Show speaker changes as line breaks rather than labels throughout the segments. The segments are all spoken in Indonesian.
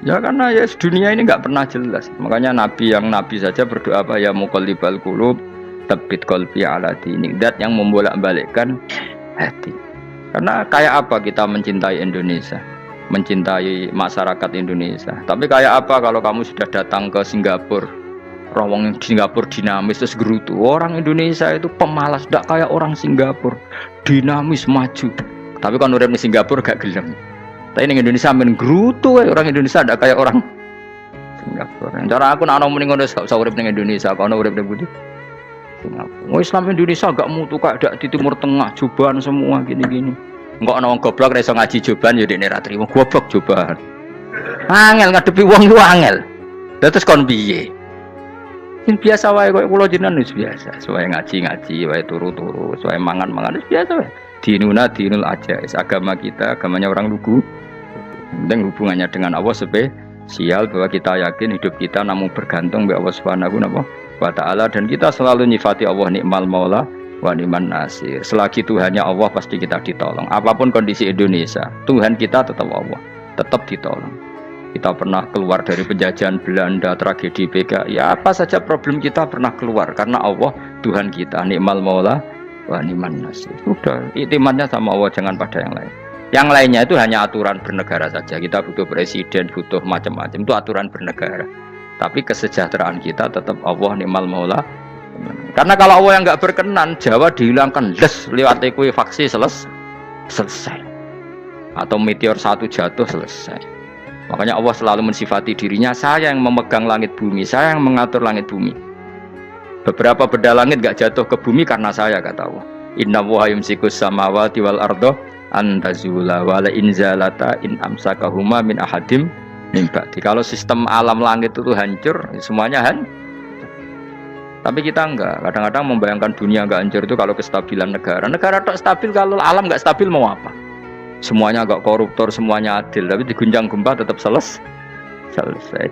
Ya karena ya dunia ini nggak pernah jelas. Makanya nabi saja berdoa apa ya muqallibal qulub tsabbit qalbi ala dinik. Dat yang membolak-balikkan hati. Karena kayak apa kita mencintai Indonesia, mencintai masyarakat Indonesia. Tapi kayak apa kalau kamu sudah datang ke Singapura, orang Singapura dinamis terus gerutu. Orang Indonesia itu pemalas, tidak kayak orang Singapura, dinamis maju. Tapi kan orang di Singapura gak gelem. Tapi di Indonesia main gerutu, orang Indonesia tidak kayak orang Singapura. Cara aku nak ngomong ngono gak usah urip ning Indonesia, kalau urip ning Budi. Singapura. Islam Indonesia gak mutu kayak di Timur Tengah, cobaan semua gini-gini. Enggak ana wong goblok ra iso ngaji cobaan ya dekne ra trimo goblok cobaan. Angel ngadepi wong iku angel. Terus kon piye? Sing biasa wae koyo kula jenengan wis biasa. Suwe ngaji-ngaji, wae turu-turu, suwe mangan-mangan wis biasa wae. Dinul aja, agama kita, agamanya orang lugu. Penting hubungannya dengan Allah spesial bahwa kita yakin hidup kita namun bergantung kepada Allah Subhanahu wa taala dan kita selalu nyifati Allah nikmal maula wa ni'man nasir. Selagi Tuhannya Allah pasti kita ditolong. Apapun kondisi Indonesia, Tuhan kita tetap Allah, tetap ditolong. Kita pernah keluar dari penjajahan Belanda, tragedi PKI, ya apa saja problem kita pernah keluar karena Allah Tuhan kita nikmal maula wa ni'man nasir. Sudah, iktimatnya sama Allah, jangan pada yang lain. Yang lainnya itu hanya aturan bernegara saja. Kita butuh presiden, butuh macam-macam, itu aturan bernegara. Tapi kesejahteraan kita tetap Allah nikmal maula. Karena kalau Allah yang nggak berkenan, Jawa dihilangkan les lewat ekuifaksi selesai. Atau meteor satu jatuh selesai. Makanya Allah selalu mensifati dirinya, saya yang memegang langit bumi, saya yang mengatur langit bumi. Beberapa benda langit nggak jatuh ke bumi karena saya, kata Allah. Inna wa yumsikus samawati wal ardo antazula wala inzalata in amsakahuma min ahadim min ba'di. Kalau sistem alam langit itu hancur, semuanya tapi kita enggak. Kadang-kadang membayangkan dunia enggak hancur itu kalau kestabilan negara. Negara tak stabil, kalau alam enggak stabil mau apa? Semuanya enggak koruptor, semuanya adil. Tapi digunjang gempa tetap selesai.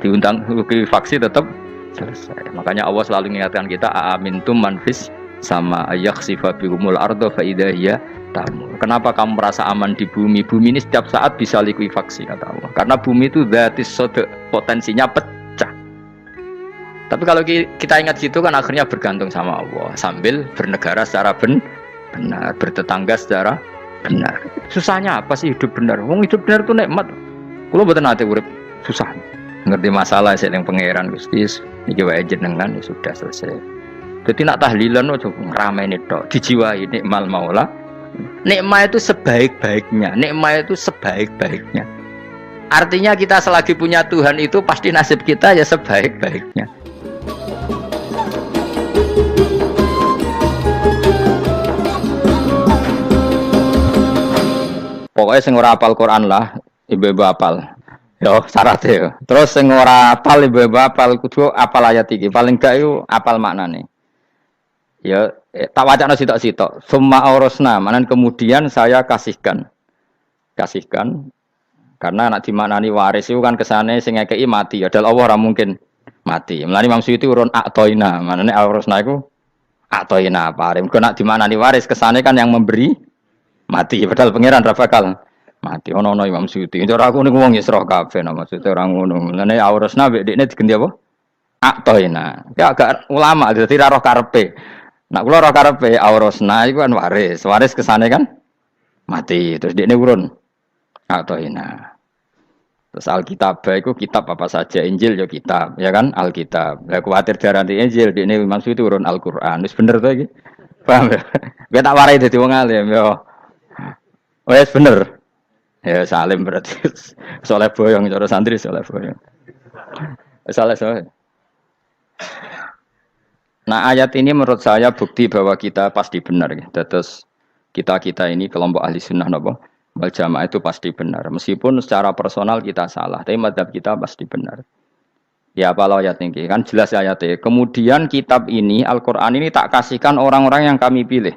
Diundang faksi tetap selesai. Makanya Allah selalu mengingatkan kita, aamintum manfis sama ayakhsifa bihumul ardo faidahiyah tamu. Kenapa kamu merasa aman di bumi? Bumi ini setiap saat bisa likuifaksi, kata Allah. Karena bumi itu dzatis sode, potensinya pecah. Tapi kalau kita ingat situ kan akhirnya bergantung sama Allah sambil bernegara secara benar, bertetangga secara benar. Susahnya apa sih hidup benar? Wong hidup benar itu nikmat. Kulo mboten nate urip susah. Ngerti masalah sing pangeran Gusti iki wae jenengan ya sudah selesai. Jadi nak tahlilan ojo ngrameni tok, dijiwai nikmal maula. Nikmat itu sebaik-baiknya, nikmat itu sebaik-baiknya. Artinya kita selagi punya Tuhan itu pasti nasib kita ya sebaik-baiknya. Pokoknya sing ora hafal Quran lah, ibu-ibu hafal. Yo syaratnya yo. Terus sing ora hafal ibu-ibu hafal kudu hafal ayat iki. Paling gak yo hafal maknane. Ya tak wacana sitok-sitok. Summa aurasna, manan kemudian saya kasihkan karena anak dimaknani waris itu kan kesane sing ngekeki mati. Adalah Allah ora mungkin mati. Mulane Imam Suyuti urun atoina, manane aurasna iku atoina pare. Mergo nak dimaknani waris kesane kan yang memberi mati. Padahal pangeran ra bakal mati. Ono Imam Suyuti. Cara aku niku wong Isra kabeh maksudnya ora ngono. Mulane aurasna mek dekne diganti apa? Atoina. Ya agak ulama dadi ra roh karepe. Nak kula ora karepe aurasna iku kan waris. Waris kesane kan mati. Terus dekne urun atoina. Terus Alkitab itu kitab apa saja, Injil ya kitab, ya kan Alkitab. Lah kuwatir diarani Injil, dene maksud itu urun Al-Qur'an. Wis bener to iki? Paham ya? Gue tak warai dadi wong alim ya. Wis bener. Ya salim berarti. Soleh boyong cara santri soleh boyong. Soleh. Nah, ayat ini menurut saya bukti bahwa kita pasti benar ya. Terus kita ini kelompok ahli sunnah napa? Wal jamaah itu pasti benar. Meskipun secara personal kita salah, tapi mazhab kita pasti benar. Ya kalau ayat ini kan jelas ayatnya. Kemudian kitab ini, Al-Quran ini tak kasihkan orang-orang yang kami pilih.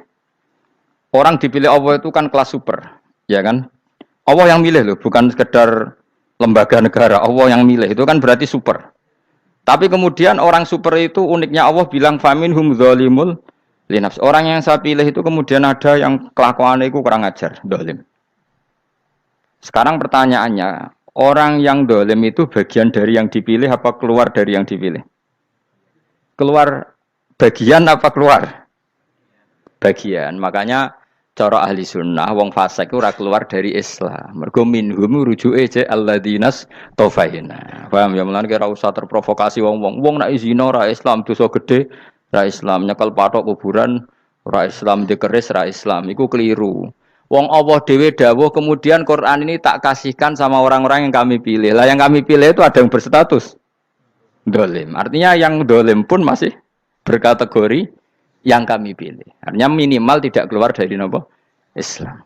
Orang dipilih Allah itu kan kelas super, ya kan? Allah yang milih loh, bukan sekedar lembaga negara. Allah yang milih itu kan berarti super. Tapi kemudian orang super itu uniknya Allah bilang faminhum dzalimul linafs. Orang yang saya pilih itu kemudian ada yang kelakuannya itu kurang ajar, zalim. Sekarang pertanyaannya, orang yang dolim itu bagian dari yang dipilih apa keluar dari yang dipilih? Keluar bagian apa keluar? Bagian. Makanya cara ahli sunnah wong fasik ora keluar dari Islam. Mergo minhum rujuke je alladinas tofaina. Paham ya mulane ora usah terprovokasi wong-wong. Wong nek zina ora Islam dosa gede, ora Islam nyekel patok kuburan, ora Islam dikeris ora Islam. Iku keliru. Wong Allah dhewe dawuh kemudian Quran ini tak kasihkan sama orang-orang yang kami pilih. Lah yang kami pilih itu ada yang berstatus dolim. Artinya yang dolim pun masih berkategori yang kami pilih. Artinya minimal tidak keluar dari nopo Islam.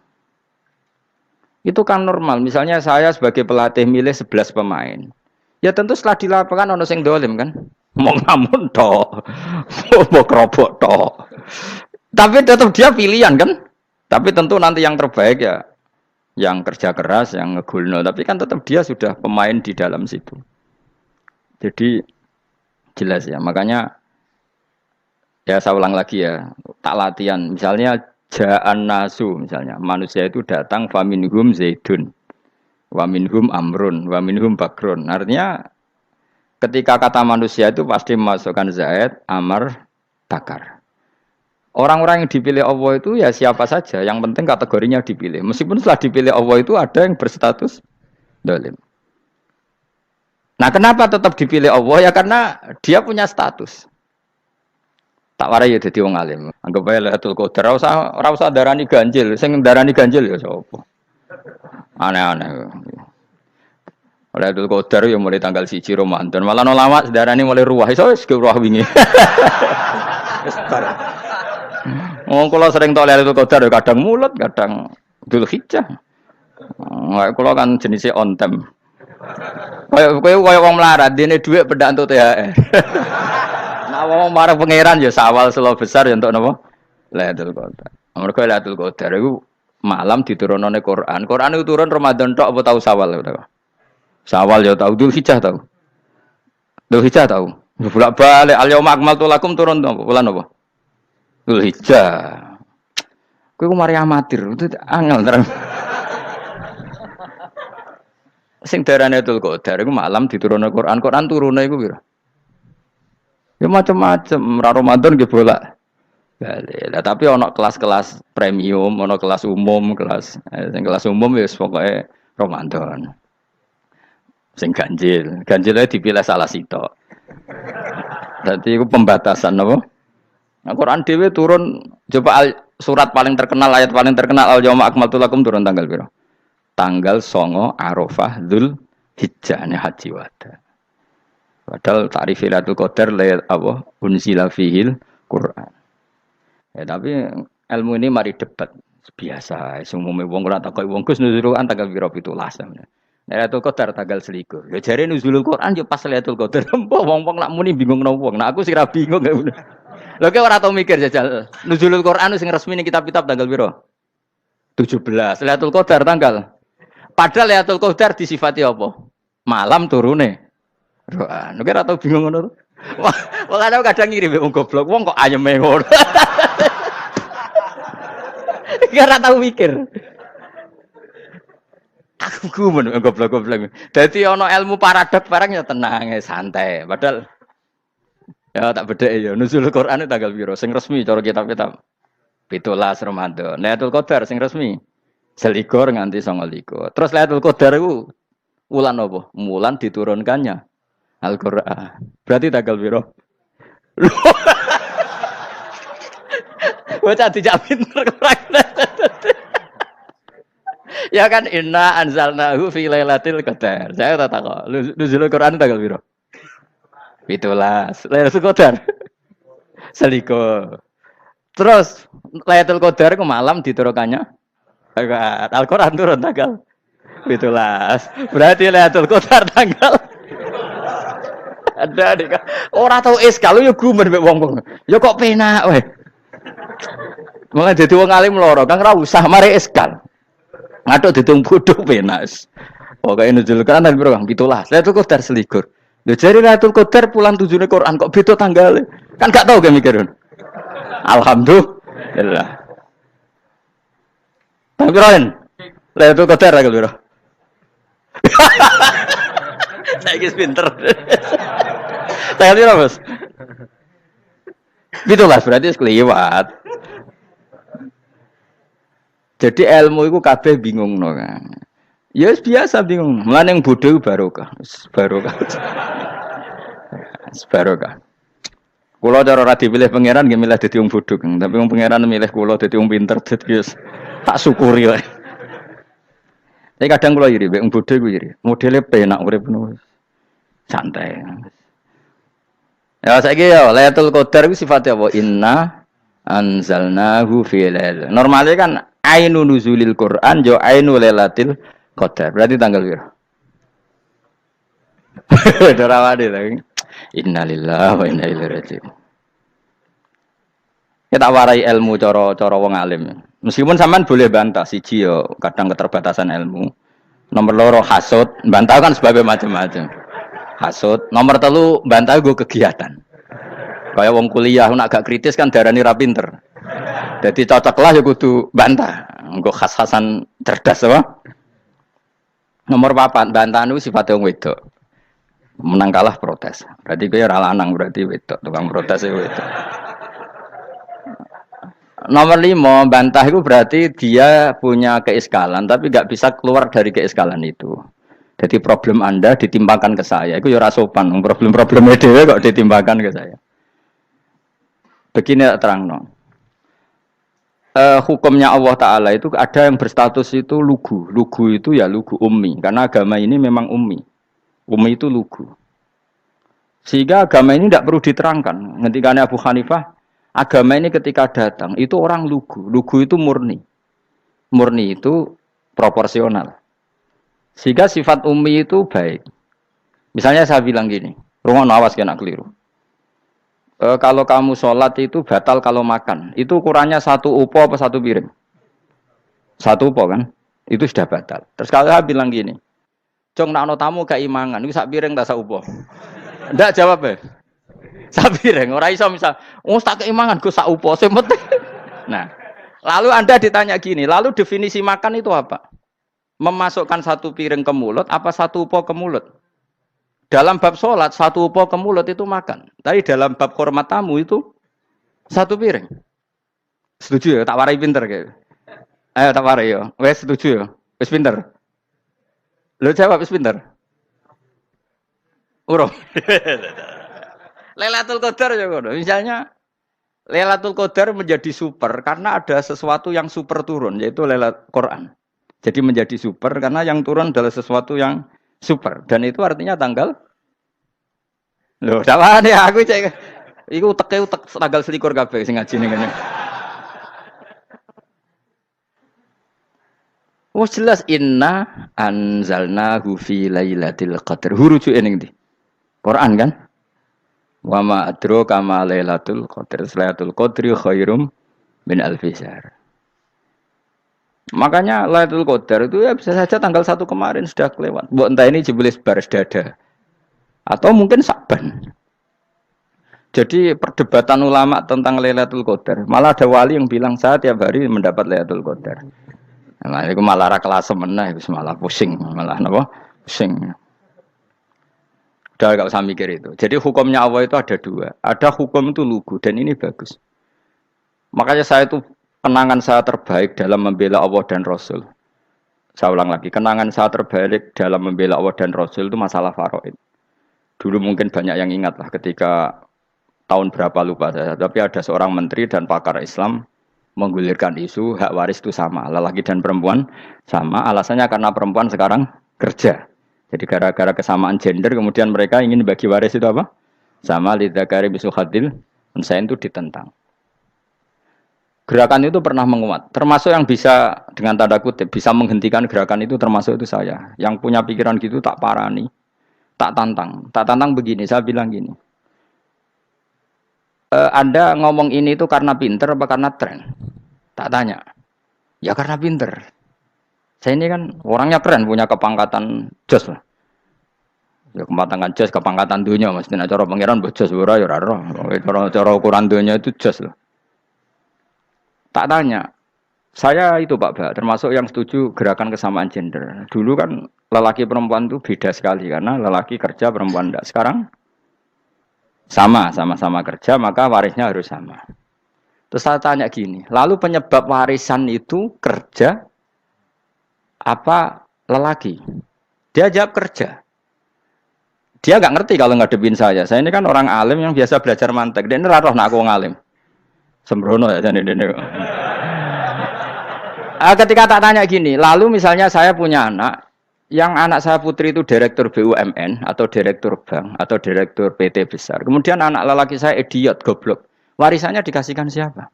Itu kan normal. Misalnya saya sebagai pelatih milih 11 pemain. Ya tentu setelah di lapangan ono sing dolim kan. Mau ngamun toh. Mau kerobok toh. Tapi tetap dia pilihan kan. Tapi tentu nanti yang terbaik ya yang kerja keras, yang ngegulno. Tapi kan tetap dia sudah pemain di dalam situ. Jadi jelas ya. Makanya ya saya ulang lagi ya, tak latihan. Misalnya ja'an nasu, misalnya manusia itu datang faminhum zaidun, waminhum amrun, waminhum bakrun. Artinya ketika kata manusia itu pasti memasukkan zaid, amr, bakar. Orang-orang yang dipilih Allah itu ya siapa saja, yang penting kategorinya dipilih. Meskipun setelah dipilih Allah itu ada yang berstatus dolim. Nah kenapa tetap dipilih Allah? Ya karena dia punya status. Tak warai ya dadi wong alim. Anggap bae Lailatul Qadar ora usah darani ganjil. Sing darani ganjil ya sapa? Aneh-aneh. Lailatul Qadar ya mulai tanggal 1 Ramadan. Malah ulama darani mulai ruwah. Iso wis ruwah wingi. Oh, kalau sering tok Lailatul Qadar kadang mulut, kadang Dzulhijjah. Kalau kan jenisnya on time. Kayak wong melarat, dene dhuwit pendak entuk THR. Nah, wong marang pangeran ya sawal selo besar ya entuk napa? Lailatul Qadar. Mergo Lailatul Qadar iku malam diturunane Quran. Quran itu turun Ramadan tok apa tau Sawal ya? Sawal ya tau, Dzulhijjah tau. Dzulhijjah tau. Bolak-balik al-yauma akmaltu lakum turun bulan apa? Dzulhijjah. Kowe ku mari amatir, itu angel terang. Sing darane Lailatul Qadar iku malam diturunne Quran. Quran turune iku pira? Ya macam-macam, ra Ramadan nggih bolak. Lah tapi ana kelas-kelas premium, ana kelas umum, sing kelas umum ya pokoke Ramadan. Sing ganjil, ganjile dipilih salah sitok. Dadi iku pembatasan apa? Nah, Quran dhewe turun coba surat paling terkenal, ayat paling terkenal al-yauma akmaltu lakum turun tanggal pira? Tanggal 9 Arafah Dzulhijjah haji wada. Padahal ta'rif Lailatul Qadar apa unzila fihil Quran. Ya tapi ilmu ini mari debat biasa. Umumnya wong ora takoki wong Gus nuzul Quran tanggal pira 17. Lailatul Qadar tanggal 21. Ya jare nuzulul Quran yo pas Lailatul Qadar. Wong-wong nak muni bingung nang wong. Nah aku sira bingung. Lha kok ora tau mikir jajal. Nuzulul Quran sing resmi ning kitab-kitab tanggal pira? 17. Lailatul Qadar tanggal. Padahal Lailatul Qadar disifati apa? Malam turune. Quran. Nek ora tau bingung ngono. Wong kadang ngirim wong goblok. Wong kok ayeme ngono. Ora tau mikir. Aku gumun goblok-goblok. Dadi ana ilmu paradok barang ya tenang, santai. Padahal ya tak bedhek ya. Nuzul Quran tanggal piro? Sing resmi cara kitab-kitab 17 Ramadan. Lailatul Qadar sing resmi 21 nganti 29. Terus Lailatul Qadar iku wulan apa? Wulan diturunkannya Al-Qur'an. Berarti tanggal piro? Bocah dijak pinter ya kan inna anzalnahu fi lailatul qadar. Saya tak tahu. Nuzul Quran tanggal piro? 17. Lailatul Qadar. Seliko. Terus Lailatul Qadar ke malam diturunkannya Al-Qur'an turun tanggal 17. Berarti Lailatul Qadar tanggal ada dik. Ora tau kalau yo gumen mek wong-wong. Ya kok penak wae. Mulai dadi wong alim loro, Kang ora usah mari eskal. Ngaduk ditung bodho penak. Pokoke nuzul Quran piro Kang? 17. Lailatul Qadar selikur. Lho jare Lailatul Qadar pulang tujune Quran kok beda tanggale. Kan gak tau ge mikir. Alhamdulillah. Tapi Lailatul Qadar tanggal piro? Saiki pinter. Tanggal piro, Bos? Itulah berarti sekeliwat. Jadi ilmu itu kabeh bingung no kan. Ya biasa bingung. Mulane yang bodoh barokah. Barokah. Barokah. Kula cara ora dipilih pangeran nggih milih dadi wong bodoh, tapi wong pangeran milih kula dadi wong pinter dadi wis tak syukuri wae. Tapi kadang kula iri, wong bodoh iku iri. Modele penak urip ngono. Santai. Ya saiki ya Lailatul Qadar iku sifate apa? Inna anzalnahu fi lail. Normale kan ainu nuzulil Quran yo ainu Lailatul Qadar. Berarti tanggal piro? Dorawade lagi. Innalillahi wa inna ilaihi raji'un. Kita warai ilmu cara wong alim. Meskipun sampean boleh bantah siji yo kadang keterbatasan ilmu. Nomor loro hasud, bantah kan sebabnya macam-macam. Hasud, nomor telu bantah gue kegiatan. Kayak wong kuliah nak agak kritis kan darani ra pinter. Jadi cocoklah ya kudu bantah. Nggo khas-khasan cerdas apa? Nomor 4 bantahan itu sifatnya wong wedok. Menang kalah protes. Berarti kowe ora lanang berarti wedok, tukang protes itu wedok. Nomor 5 bantah itu berarti dia punya keiskalan tapi nggak bisa keluar dari keiskalan itu. Jadi problem Anda ditimpakan ke saya, itu ya ora sopan. Problem-problemnya dhewe kok ditimpakan ke saya. Begini terang no. Hukumnya Allah Ta'ala itu ada yang berstatus itu lugu. Lugu itu ya lugu ummi. Karena agama ini memang ummi. Ummi itu lugu. Sehingga agama ini tidak perlu diterangkan. Ketika Abu Hanifah, agama ini ketika datang, itu orang lugu. Lugu itu murni. Murni itu proporsional. Sehingga sifat ummi itu baik. Misalnya saya bilang gini, rumah awas kena keliru. Kalau kamu sholat itu batal kalau makan. Itu ukurannya 1 upo apa 1 piring? 1 upo kan? Itu sudah batal. Terus kalau saya bilang gini, Cong nak tamu gak imangan, itu 1 piring tak 1 upo. Ndak jawab ya? 1 piring. Orang iso misal, tak keimangan gue 1 upo. Nah, lalu Anda ditanya gini, lalu definisi makan itu apa? Memasukkan 1 piring ke mulut, apa 1 upo ke mulut? Dalam bab sholat, 1 upo ke mulut itu makan. Tapi dalam bab hormat tamu itu 1 piring. Setuju ya? Tak warai pinter kayak. Ayo tak warai ya. Wes setuju ya? Wes pinter. Lo jawab wes pinter. Urung. Lailatul Qadar ya ngono. Misalnya Lailatul Qadar menjadi super karena ada sesuatu yang super turun, yaitu Lailatul Quran. Jadi menjadi super karena yang turun adalah sesuatu yang super. Dan itu artinya tanggal. Loh, salah nih aku cek. Iku utek tanggal 21 kabeh sing ngaji ning ngene. Oh jelas inna anzalnahu fi lailatul qadar. Hurujuke ning ndi? Quran kan? Wa ma adraka ma lailatul qadar. Lailatul qadri khairum min alfi syahr. Makanya Lailatul Qadar itu ya bisa saja tanggal 1 kemarin sudah kelewat. Mbok entah ini jebelis baris dada. Atau mungkin Sa'ban. Jadi perdebatan ulama tentang Lailatul Qadar. Malah ada wali yang bilang saya tiap hari mendapat Lailatul Qadar. Nah, itu malah ra kelas meneh, malah pusing, malah napa? Pusing. Udah enggak usah mikir itu. Jadi hukumnya Allah itu ada 2. Ada hukum itu lugu dan ini bagus. Makanya saya itu kenangan saya terbaik dalam membela Allah dan Rasul. Saya ulang lagi, kenangan saya terbaik dalam membela Allah dan Rasul itu masalah faraid. Dulu mungkin banyak yang ingat lah ketika tahun berapa lupa saya, tapi ada seorang menteri dan pakar Islam menggulirkan isu hak waris itu sama, lelaki dan perempuan sama, alasannya karena perempuan sekarang kerja. Jadi gara-gara kesamaan gender kemudian mereka ingin bagi waris itu apa? Sama lidzakari bisul hadil, unsain itu ditentang. Gerakan itu pernah menguat, termasuk yang bisa dengan tanda kutip bisa menghentikan gerakan itu termasuk itu saya. Yang punya pikiran gitu tak parani, tak tantang begini. Saya bilang gini, Anda ngomong ini itu karena pinter apa karena tren? Tak tanya, ya karena pinter. Saya ini kan orangnya keren, punya kepangkatan jos lah. Ya kepangkatan jos, kepangkatan dunia, mestinya cara pangeran bojos ora ya ora. Cara ukuran dunia itu jos lah. Tak tanya, saya itu Pak termasuk yang setuju gerakan kesamaan gender. Dulu kan lelaki perempuan itu beda sekali karena lelaki kerja perempuan tidak. Sekarang sama-sama kerja maka warisnya harus sama. Terus saya tanya gini, lalu penyebab warisan itu kerja apa lelaki? Dia jawab kerja. Dia nggak ngerti kalau ngadepin saya. Saya ini kan orang alim yang biasa belajar mantek. Dia ini roh nak aku ngalim. Sembrono ya jadi ini. Ketika tak tanya gini, lalu misalnya saya punya anak, yang anak saya putri itu direktur BUMN atau direktur bank atau direktur PT besar. Kemudian anak lelaki saya idiot, goblok. Warisannya dikasihkan siapa?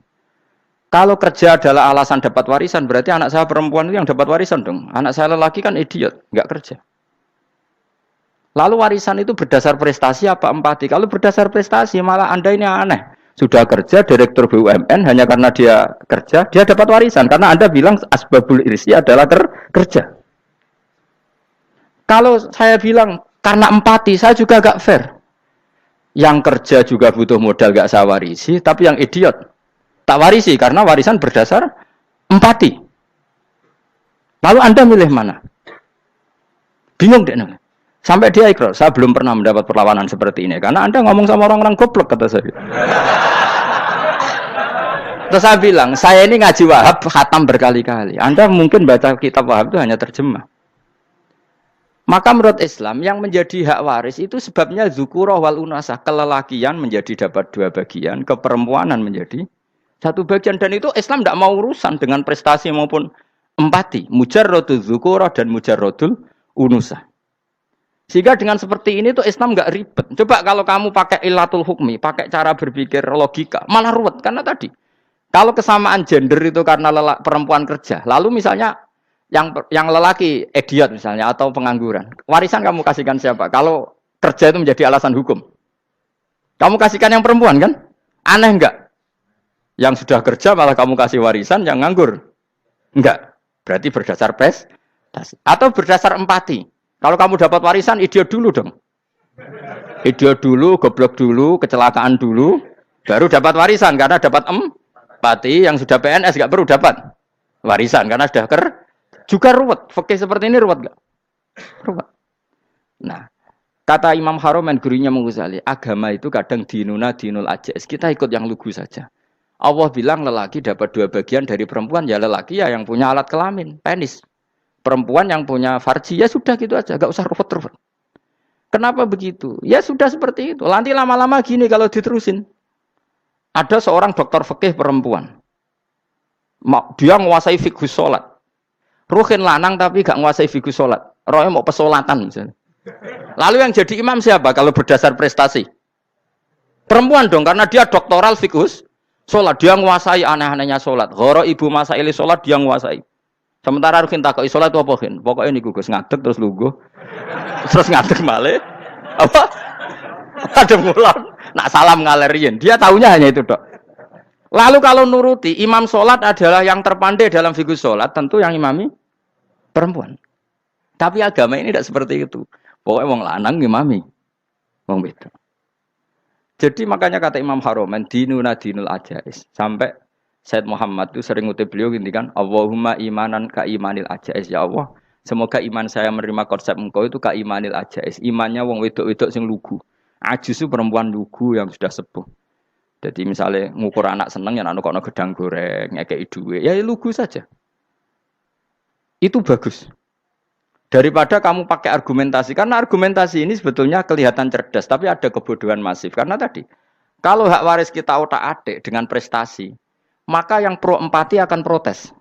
Kalau kerja adalah alasan dapat warisan, berarti anak saya perempuan itu yang dapat warisan dong. Anak saya lelaki kan idiot, nggak kerja. Lalu warisan itu berdasar prestasi apa empati? Kalau berdasar prestasi malah Anda ini aneh. Sudah kerja direktur BUMN hanya karena dia kerja, dia dapat warisan. Karena Anda bilang asbabul irsi adalah kerja. Kalau saya bilang karena empati, saya juga gak fair. Yang kerja juga butuh modal gak saya warisi, tapi yang idiot tak warisi karena warisan berdasar empati. Lalu Anda milih mana? Bingung deh. Sampai dia ikrar, saya belum pernah mendapat perlawanan seperti ini. Karena Anda ngomong sama orang-orang goblok, kata saya. Terus saya bilang, saya ini ngaji Wahab, khatam berkali-kali. Anda mungkin baca kitab Wahab itu hanya terjemah. Maka menurut Islam, yang menjadi hak waris itu sebabnya zukurah wal unasah. Kelelakian menjadi dapat 2 bagian, keperempuanan menjadi 1 bagian. Dan itu Islam tidak mau urusan dengan prestasi maupun empati. Mujarrodul zukurah dan mujarrodul unusah. Sehingga dengan seperti ini tuh Islam nggak ribet. Coba kalau kamu pakai ilatul hukmi, pakai cara berpikir logika, malah ruwet. Karena tadi, kalau kesamaan gender itu karena perempuan kerja, lalu misalnya yang lelaki idiot misalnya atau pengangguran, warisan kamu kasihkan siapa? Kalau kerja itu menjadi alasan hukum, kamu kasihkan yang perempuan kan? Aneh nggak? Yang sudah kerja malah kamu kasih warisan, yang nganggur enggak? Berarti berdasar prestasi atau berdasar empati. Kalau kamu dapat warisan, idiot dulu dong. Idiot dulu, goblok dulu, kecelakaan dulu, baru dapat warisan karena dapat empati. Yang sudah PNS nggak perlu dapat warisan karena sudah juga ruwet. Fikih seperti ini ruwet nggak? Ruwet. Nah, kata Imam Haromen gurunya Ghazali, agama itu kadang dinuna dinul ajais. Kita ikut yang lugu saja. Allah bilang lelaki dapat 2 bagian dari perempuan, ya lelaki ya yang punya alat kelamin, penis. Perempuan yang punya farji, ya sudah gitu aja, gak usah ruwet-ruwet. Kenapa begitu? Ya sudah seperti itu. Nanti lama-lama gini kalau diterusin. Ada seorang dokter fikih perempuan. Dia menguasai fikih sholat. Ruhin lanang tapi gak menguasai fikih sholat. Rohnya mau pesolatan misalnya. Lalu yang jadi imam siapa kalau berdasar prestasi? Perempuan dong, karena dia doktoral fikih sholat. Dia menguasai aneh-anehnya sholat. Ghoro ibu masaili sholat dia menguasai. Sementara Rukin takut sholat itu apa kan? Pokoknya ini gugus ngadeg terus lugu, terus ngadeg malah apa? Ada mulan, nak salam ngalerin. Dia tahunya hanya itu dok. Lalu kalau nuruti imam sholat adalah yang terpandai dalam fikih sholat, tentu yang imami perempuan. Tapi agama ini tidak seperti itu. Pokoknya wong lanang imami, wong beda. Jadi makanya kata Imam Haromen dinuna dinul ajais sampai Said Muhammad itu sering ngutip beliau gini kan, Allahumma imanan ka imanil ajais, ya Allah. Semoga iman saya menerima konsep engkau itu ka imanil ajais. Imannya wong wedok-wedok sing lugu. Ajis itu perempuan lugu yang sudah sepuh. Jadi misalnya ngukur anak seneng ya anak kono gedang goreng, ngekei duwe, ya lugu saja. Itu bagus. Daripada kamu pakai argumentasi, karena argumentasi ini sebetulnya kelihatan cerdas, tapi ada kebodohan masif. Karena tadi, kalau hak waris kita otak-atik dengan prestasi, maka yang pro empati akan protes.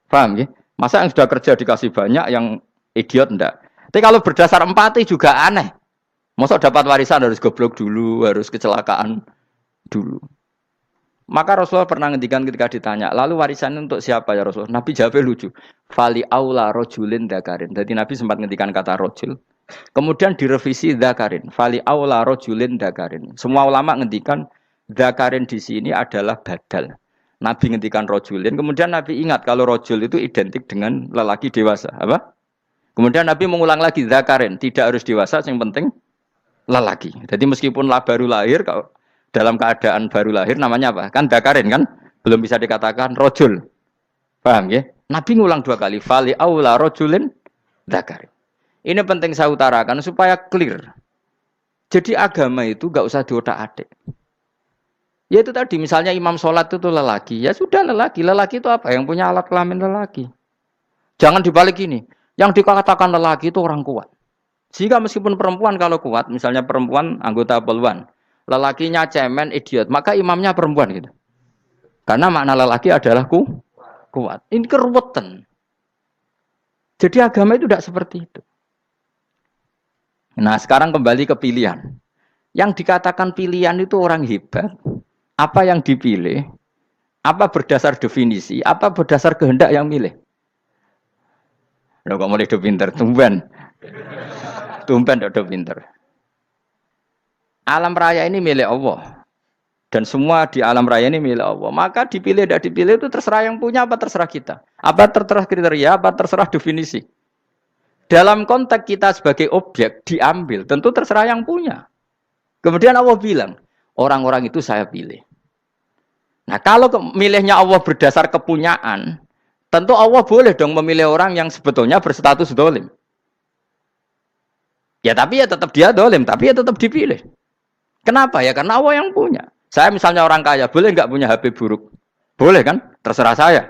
Paham ya? Masa yang sudah kerja dikasih banyak, yang idiot enggak? Tapi kalau berdasar empati juga aneh. Masa dapat warisan harus goblok dulu, harus kecelakaan dulu. Maka Rasulullah pernah ngendikan ketika ditanya, lalu warisan untuk siapa ya Rasulullah? Nabi jawabnya lucu. Fali aula rojulin dakarin. Jadi Nabi sempat ngendikan kata rojul. Kemudian direvisi dakarin. Fali aula rojulin dakarin. Semua ulama ngendikan dakarin di sini adalah badal. Nabi ngendikan rojulin, kemudian Nabi ingat kalau rojul itu identik dengan lelaki dewasa, apa? Kemudian Nabi mengulang lagi zakarin, tidak harus dewasa, yang penting lelaki. Jadi meskipun baru lahir, kalau dalam keadaan baru lahir namanya apa? Kan zakarin kan, belum bisa dikatakan rojul. Paham ya? Nabi ngulang 2 kali, fali aula rojulin zakarin. Ini penting saya utarakan supaya clear. Jadi agama itu gak usah diotak-atik. Ya itu tadi, misalnya imam sholat itu lelaki. Ya sudah lelaki. Lelaki itu apa? Yang punya alat kelamin lelaki. Jangan dibalik ini. Yang dikatakan lelaki itu orang kuat. Sehingga meskipun perempuan kalau kuat, misalnya perempuan anggota poluan, lelakinya cemen, idiot, maka imamnya perempuan gitu. Karena makna lelaki adalah kuat. Ini keruwetan. Jadi agama itu tidak seperti itu. Nah sekarang kembali ke pilihan. Yang dikatakan pilihan itu orang hebat. Apa yang dipilih? Apa berdasar definisi? Apa berdasar kehendak yang milih? Loh kok mulai do pinter? Tumben do pinter. Alam raya ini milik Allah. Dan semua di alam raya ini milik Allah. Maka dipilih tidak dipilih itu terserah yang punya apa terserah kita. Apa terserah kriteria, apa terserah definisi. Dalam konteks kita sebagai objek diambil, tentu terserah yang punya. Kemudian Allah bilang, orang-orang itu saya pilih. Nah kalau milihnya Allah berdasar kepunyaan, tentu Allah boleh dong memilih orang yang sebetulnya berstatus dolim. Ya tapi ya tetap dia dolim, tapi ya tetap dipilih. Kenapa ya? Karena Allah yang punya. Saya misalnya orang kaya, boleh nggak punya HP buruk? Boleh kan? Terserah saya.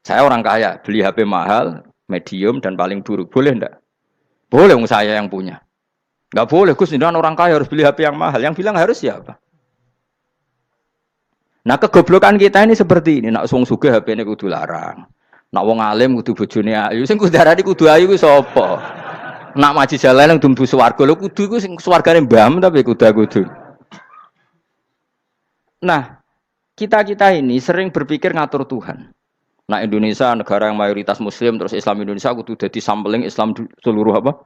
Saya orang kaya, beli HP mahal, medium dan paling buruk. Boleh enggak? Boleh saya yang punya. Enggak boleh, Gus, dengan orang kaya harus beli HP yang mahal. Yang bilang harus siapa? Nah, kegoblokan kita ini seperti ini. Nak wong sugih HP-ne kudu larang. Nak wong alim kudu bojone ayu. Sing kudu darani kudu ayu ku sapa? Nak maji jalan yang dumbu swarga lho kudu iku sing swargane mbam tapi kudu. Nah, kita ini sering berpikir ngatur Tuhan. Nah Indonesia negara yang mayoritas Muslim terus Islam Indonesia kudu dadi sampling Islam seluruh apa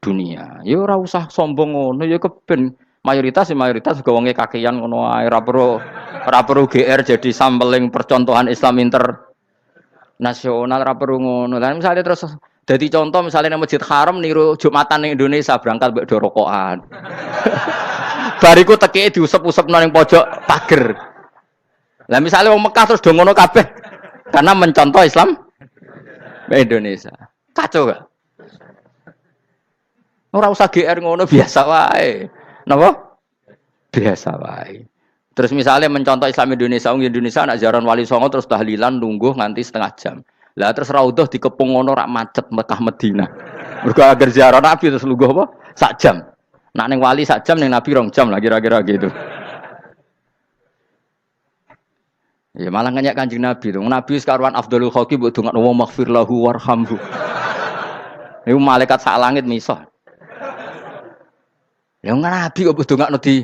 dunia. Ya ora usah sombong ngono ya keben mayoritas juga wonge kakean ngono ae ora perlu GR jadi sampling percontohan Islam internasional ora perlu ngono. Lah misalnya terus dadi contoh misalnya nang Masjid Haram niru Jumatan ning Indonesia berangkat mbek do rokokan. Bariku tekike diusep-usep nang pojok pager. Lah misalnya wong Mekah terus do ngono kabeh. Karena mencontoh Islam Indonesia. Kacau gak? Ora usah GR ngono biasa wae. Napa? Biasa wae. Terus misalnya mencontoh Islam Indonesia, Indonesia anak jaran Wali Songo terus tahlilan nunggu nganti setengah jam. Lah terus raudhah dikepung ngono rak macet Mekah Madinah. Mergo agar ziarah Nabi terus lungguh apa? Sak jam. Nak ning wali sak jam ning Nabi 2 jam lah kira-kira gitu. Ya malah nganyak Kanjeng Nabi tuh. Nabi sekaruan afdhalul khalqi mbok dongakno wa maghfir lahu warhamhu. Niku malaikat sak langit misah. Ya Nabi kok mbok dongakno di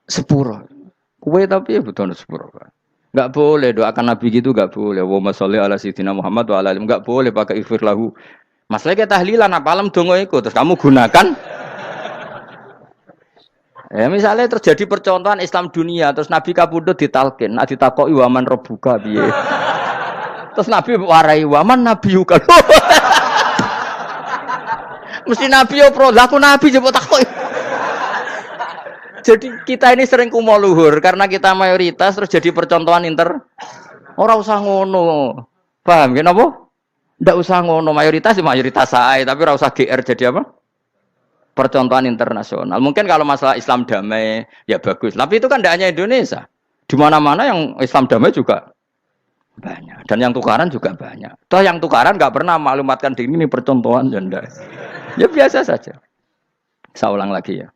sepuro. Kowe tapi ya butuh sepuro. Enggak boleh doakan Nabi gitu enggak boleh. Wa sholli ala sayyidina Muhammad wa ala alihi enggak boleh pakai ighfir lahu. Masalahnya tahlilan apa alam donga iku terus kamu gunakan. Ya misalnya terjadi percontohan Islam dunia terus Nabi kapundhut ditalkin, nak ditakoki waman rebuka piye. Terus Nabi warai waman nabiyuka. Mesti Nabi yo pro, lah aku Nabi coba takoki. Jadi kita ini sering kumo luhur karena kita mayoritas terus jadi percontohan ora usah ngono. Paham ya napa? Ndak usah ngono, mayoritas sae tapi ora usah GR jadi apa? Percontohan internasional. Mungkin kalau masalah Islam damai ya bagus. Tapi itu kan tidak hanya Indonesia. Di mana-mana yang Islam damai juga banyak. Dan yang tukaran juga banyak. Toh yang tukaran nggak pernah maklumatkan diri ini percontohan janda. Ya biasa saja. Saya ulang lagi ya.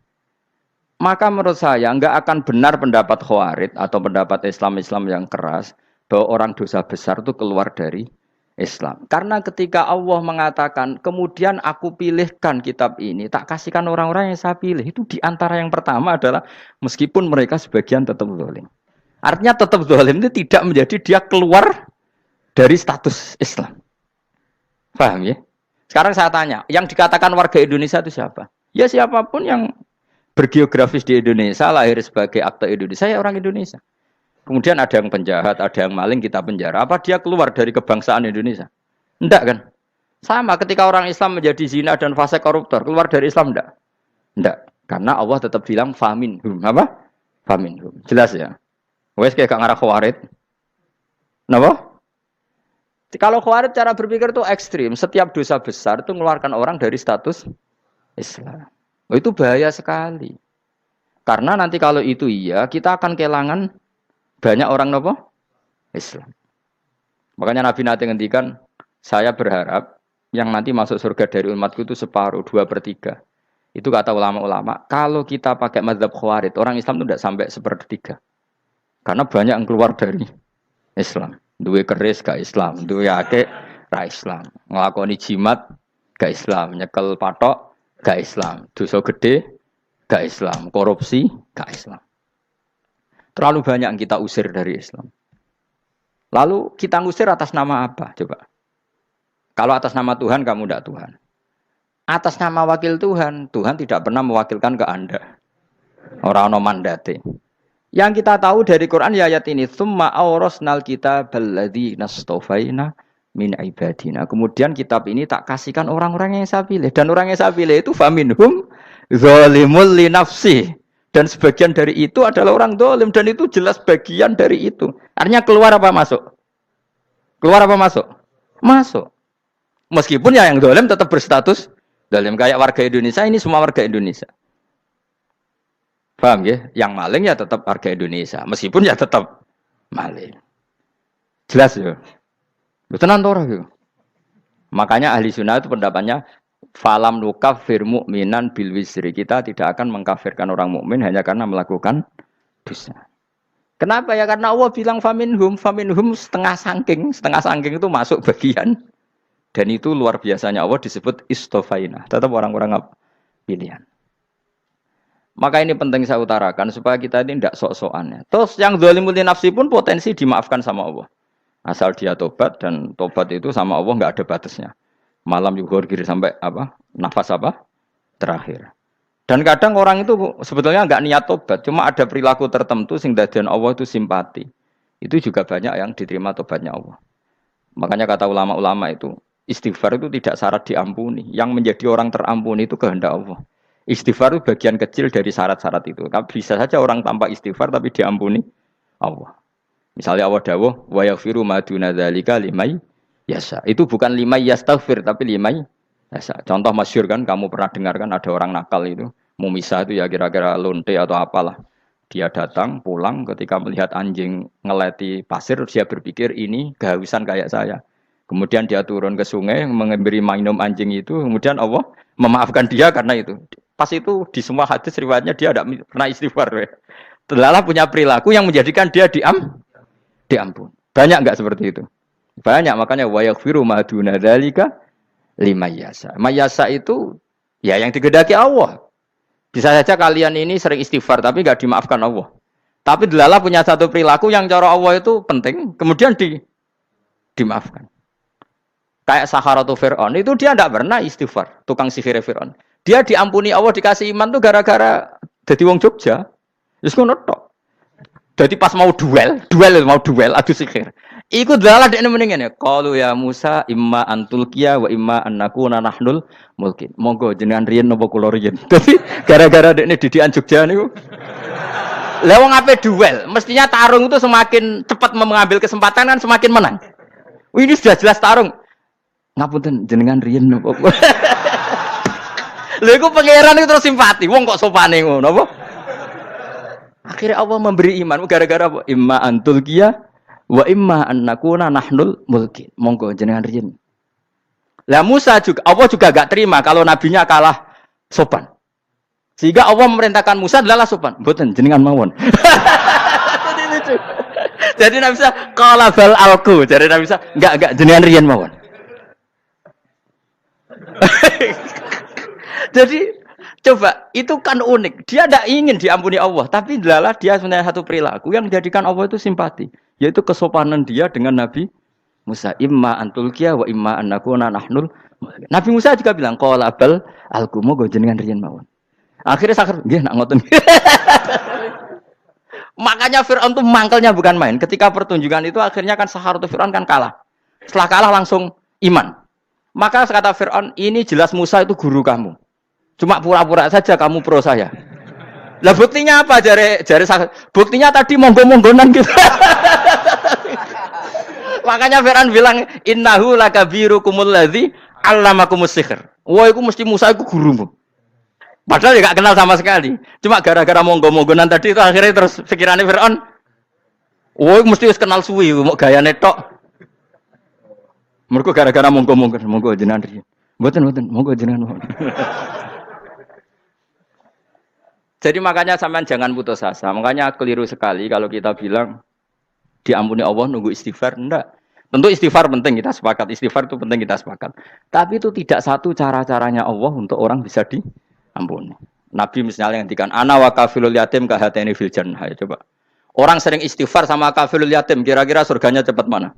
Maka menurut saya nggak akan benar pendapat Khawarij atau pendapat Islam yang keras bahwa orang dosa besar itu keluar dari Islam. Karena ketika Allah mengatakan, kemudian aku pilihkan kitab ini, tak kasihkan orang-orang yang saya pilih. Itu diantara yang pertama adalah, meskipun mereka sebagian tetap zalim. Artinya tetap zalim itu tidak menjadi dia keluar dari status Islam. Paham ya? Sekarang saya tanya, yang dikatakan warga Indonesia itu siapa? Ya siapapun yang bergeografis di Indonesia, lahir sebagai akte Indonesia, ya orang Indonesia. Kemudian ada yang penjahat, ada yang maling, kita penjara. Apa dia keluar dari kebangsaan Indonesia? Enggak kan? Sama ketika orang Islam menjadi zina dan fasik koruptor, keluar dari Islam enggak? Enggak. Karena Allah tetap bilang faminhum. Apa? Faminhum. Jelas ya? Wes kayak gak ngarah Khawarij. Napa? Kalau Khawarij cara berpikir itu ekstrim. Setiap dosa besar itu mengeluarkan orang dari status Islam. Oh, itu bahaya sekali. Karena nanti kalau itu iya, kita akan kehilangan banyak orang nopo Islam. Makanya Nabi nanti ngendikan, saya berharap yang nanti masuk surga dari umatku itu separuh, 2/3. Itu kata ulama-ulama. Kalau kita pakai mazhab Khawarij, orang Islam itu tidak sampai 1/3. Karena banyak yang keluar dari Islam. Duwe keris gak Islam, duwe akeh ra Islam. Nglakoni jimat gak Islam, nyekel patok gak Islam, dosa gede gak Islam, korupsi gak Islam. Terlalu banyak yang kita usir dari Islam. Lalu kita ngusir atas nama apa? Coba. Kalau atas nama Tuhan kamu tidak Tuhan. Atas nama wakil Tuhan, Tuhan tidak pernah mewakilkan ke Anda. Orang-orang mandate. Yang kita tahu dari Quran ya ayat ini, tsumma awrasnal kitabal ladzina astafaina min ibadina. Kemudian kitab ini tak kasihkan orang-orang yang saya pilih, dan orang yang saya pilih itu faminhum zalimul li nafsi. Dan sebagian dari itu adalah orang zalim, dan itu jelas bagian dari itu. Artinya keluar apa masuk? Keluar apa masuk? Masuk. Meskipun ya yang zalim tetap berstatus zalim, kayak warga Indonesia, ini semua warga Indonesia. Paham ya? Yang maling ya tetap warga Indonesia. Meskipun ya tetap maling. Jelas ya? Tenan ora ya? Makanya ahli sunnah itu pendapatnya falam nukafir mu'minan bil wisri. Kita tidak akan mengkafirkan orang mukmin hanya karena melakukan dosa. Kenapa ya? Karena Allah bilang faminhum setengah sangking itu masuk bagian. Dan itu luar biasanya Allah disebut istofaina. Tetap orang-orang pilihan. Maka ini penting saya utarakan supaya kita ini tidak sok-sokan. Terus yang zalimul li nafsi pun potensi dimaafkan sama Allah. Asal dia tobat, dan tobat itu sama Allah nggak ada batasnya. Malam yughurgir sampai apa? Nafas apa? Terakhir. Dan kadang orang itu sebetulnya nggak niat tobat, cuma ada perilaku tertentu sehingga dadian Allah itu simpati. Itu juga banyak yang diterima tobatnya Allah. Makanya kata ulama-ulama itu, istighfar itu tidak syarat diampuni. Yang menjadi orang terampuni itu kehendak Allah. Istighfar itu bagian kecil dari syarat-syarat itu. Bisa saja orang tanpa istighfar tapi diampuni Allah. Misalnya Allah dawuh, wa yaghfiru ma duna dzalika limay yasha. Itu bukan limay yastaghfir tapi limay yasha. Contoh masyhur kan, kamu pernah dengar kan ada orang nakal itu, mumisa itu ya kira-kira lonte atau apalah. Dia datang pulang ketika melihat anjing ngeleti pasir, dia berpikir ini kehausan kayak saya. Kemudian dia turun ke sungai memberi minum anjing itu, kemudian Allah memaafkan dia karena itu. Pas itu di semua hadis riwayatnya dia tidak pernah istighfar. Telah punya perilaku yang menjadikan dia diampun. Banyak enggak seperti itu? Banyak, makanya wa yaghfiru ma duna dzalika liman yasha. Mayasa itu ya yang digedaki Allah. Bisa saja kalian ini sering istighfar tapi enggak dimaafkan Allah. Tapi Delala punya satu perilaku yang cara Allah itu penting, kemudian dimaafkan. Kayak Saharatu Fir'aun itu dia tidak pernah istighfar, tukang sihir Fir'aun. Dia diampuni Allah, dikasih iman tuh gara-gara jadi wong Jogja. Wis ngono tok. Jadi pas mau duel adu sihir. Iku Delala dekne mending ngene. Qalu ya Musa imma antulqiya wa imma annakuna nahnul mulkin. Monggo jenengan riyen napa kula riyen. Dadi gara-gara dekne didikan Jogja niku. Lah wong ape duel, mestinya tarung itu semakin cepat mengambil kesempatan kan semakin menang. Ini sudah jelas tarung. Ngapunten jenengan riyen napa. Lha iku pangeran itu terus simpati. Wong kok sopane ngono apa? Akhirnya Allah memberi iman gara-gara apa? Imma antulqiya wa imma annakuna nahnul mulkin. Monggo jenengan riyen. Lah Musa juga Allah juga enggak terima kalau nabinya kalah sopan. Sehingga Allah memerintahkan Musa adalah sopan. Mboten jenengan mawon. Jadi Nabi Musa qala bal alqu. Jadi Nabi Musa enggak jenengan riyen mawon. Jadi coba itu kan unik. Dia tidak ingin diampuni Allah, tapi adalah dia punya satu perilaku yang menjadikan Allah itu simpati, yaitu kesopanan dia dengan Nabi Musa. Imma antulqiya wa imma annakuna nahnul. Nabi Musa juga bilang qala bal alqu monggo jenengan riyen mawon. Akhirnya sakar nggih nak ngoten. Makanya Firaun itu mangkelnya bukan main. Ketika pertunjukan itu akhirnya kan Saharatu Firaun kan kalah. Setelah kalah langsung iman. Maka kata Firaun, ini jelas Musa itu guru kamu. Cuma pura-pura saja kamu pro saya. Lah buktinya apa? Jare buktinya tadi monggo-monggonan gitu. Makanya Fir'aun bilang innahu lakabirukumul ladzi 'allamakumus sihr. Wah, iku mesti Musa iku gurumu. Padahal ya gak kenal sama sekali. Cuma gara-gara monggo-monggonan tadi itu akhirnya terus pikirannya Fir'aun. Wah, mesti wis kenal suwi mau gayane tok. Mergo gara-gara monggo jenengan riyen. Mboten, monggo jenengan. Jadi makanya sampean jangan putus asa. Makanya keliru sekali kalau kita bilang diampuni Allah nunggu istighfar. Enggak. Tentu istighfar penting, kita sepakat. Istighfar itu penting, kita sepakat. Tapi itu tidak satu cara-caranya Allah untuk orang bisa diampuni. Nabi misalnya ngendikan ana wa kafilul yatim ka hatani fil jannah. Ya, coba. Orang sering istighfar sama kafilul yatim, kira-kira surganya cepat mana?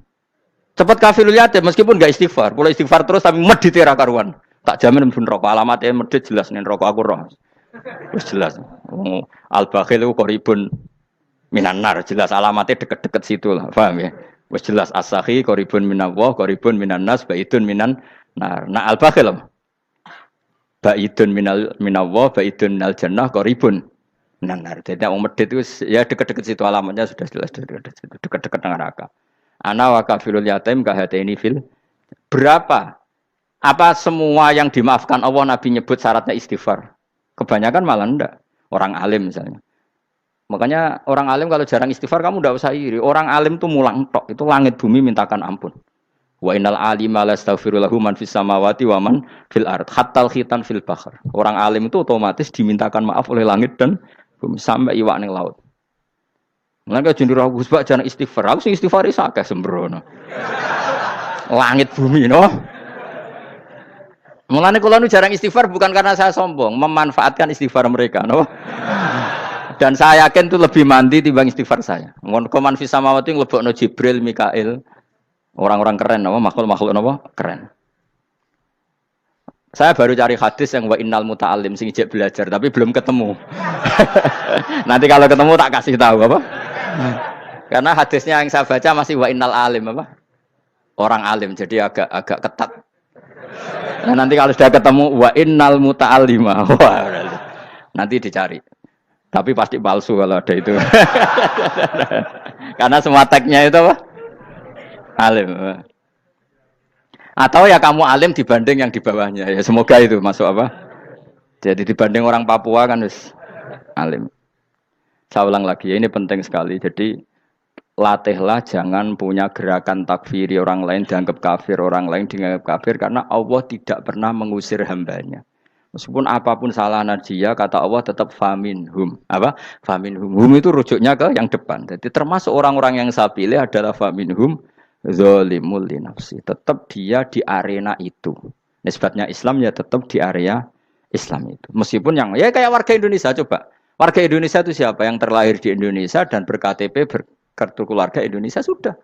Cepat kafilul yatim meskipun enggak istighfar. Boleh istighfar terus tapi medit ra karuan. Tak jamin mlebu neraka. Alamatnya medit jelas ning neraka aku roh. Wis jelas. Al-bakhil ku qaribun minan nar, jelas alamatnya deket-deket situ lah. Paham ya? Wis jelas as-sakhi qaribun minallah, qaribun minan nas, baidun minan nar. Nah al-bakhil baidun minallah, baidun minal jannah, qaribun minan nar. Jadi wong medit itu ya deket-deket situ alamatnya sudah jelas deket-deket dengan neraka. Ana wa kafilul yatim ka hataini fil. Berapa? Apa semua yang dimaafkan Allah Nabi nyebut syaratnya istighfar? Kebanyakan malah enggak. Orang alim misalnya. Makanya orang alim kalau jarang istighfar kamu enggak usah iri. Orang alim tuh mulang tok, itu langit bumi mintakan ampun. Wa innal alima lastaghfiru lahu man fis samawati wa man fil ard hatta khitan fil bahr. Orang alim itu otomatis dimintakan maaf oleh langit dan bumi sampai iwak ning laut. Mulane jenenge Gus Bak jarang istighfar. Aku sing istighfar is akeh sembrono. Langit bumi no. Mulane kula nu jarang istighfar bukan karena saya sombong, memanfaatkan istighfar mereka no. Dan saya yakin itu lebih mandi timbang istighfar saya. Koman fis samawati nglebokno Jibril, Mikail. Orang-orang keren apa makhluk-makhluk apa keren. Saya baru cari hadis yang wa innal muta'allim sing ijek belajar tapi belum ketemu. Nanti kalau ketemu tak kasih tahu apa? Karena hadisnya yang saya baca masih wa innal alim apa? Orang alim jadi agak ketat. Nah, nanti kalau sudah ketemu wa innal muta'allima. Wah, nanti dicari. Tapi pasti palsu kalau ada itu. Karena semua tagnya itu apa? Alim. Atau ya kamu alim dibanding yang di bawahnya. Ya semoga itu masuk apa? Jadi dibanding orang Papua kan harus alim. Saya ulang lagi ya, ini penting sekali. Jadi latihlah jangan punya gerakan takfiri orang lain dianggap kafir, orang lain dianggap kafir karena Allah tidak pernah mengusir hambanya. Meskipun apapun salah dia, kata Allah tetap faminhum. Apa? Faminhum. Hum itu rujuknya ke yang depan. Jadi termasuk orang-orang yang saya pilih adalah faminhum zalimul li nafsi. Tetap dia di arena itu. Nisbatnya Islam ya tetap di area Islam itu. Meskipun yang ya kayak warga Indonesia coba. Warga Indonesia itu siapa? Yang terlahir di Indonesia dan ber-KTP kartu keluarga Indonesia sudah.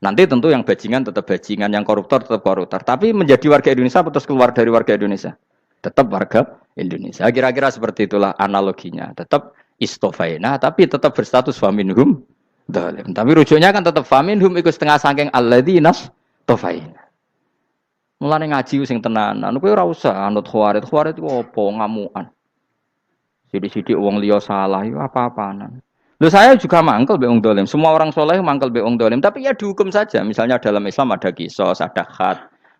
Nanti tentu yang bajingan tetap bajingan, yang koruptor tetap koruptor. Tapi menjadi warga Indonesia terus keluar dari warga Indonesia. Tetap warga Indonesia. Kira-kira seperti itulah analoginya. Tetap istofaina tapi tetap berstatus faminhum dhalim. Tapi rujuknya kan tetap faminhum ikut setengah saking alladzinas tofaina. Mulane ngaji sing tenanan. Kowe ora usah anut khawarit. Khawarit ku apa ngamukan. Sidik-sidik wong liya salah iku apa-apaan. Loh saya juga mangkel be wong dolim. Semua orang soleh mangkel be wong dolim. Tapi ya dihukum saja. Misalnya dalam Islam ada kisos, ada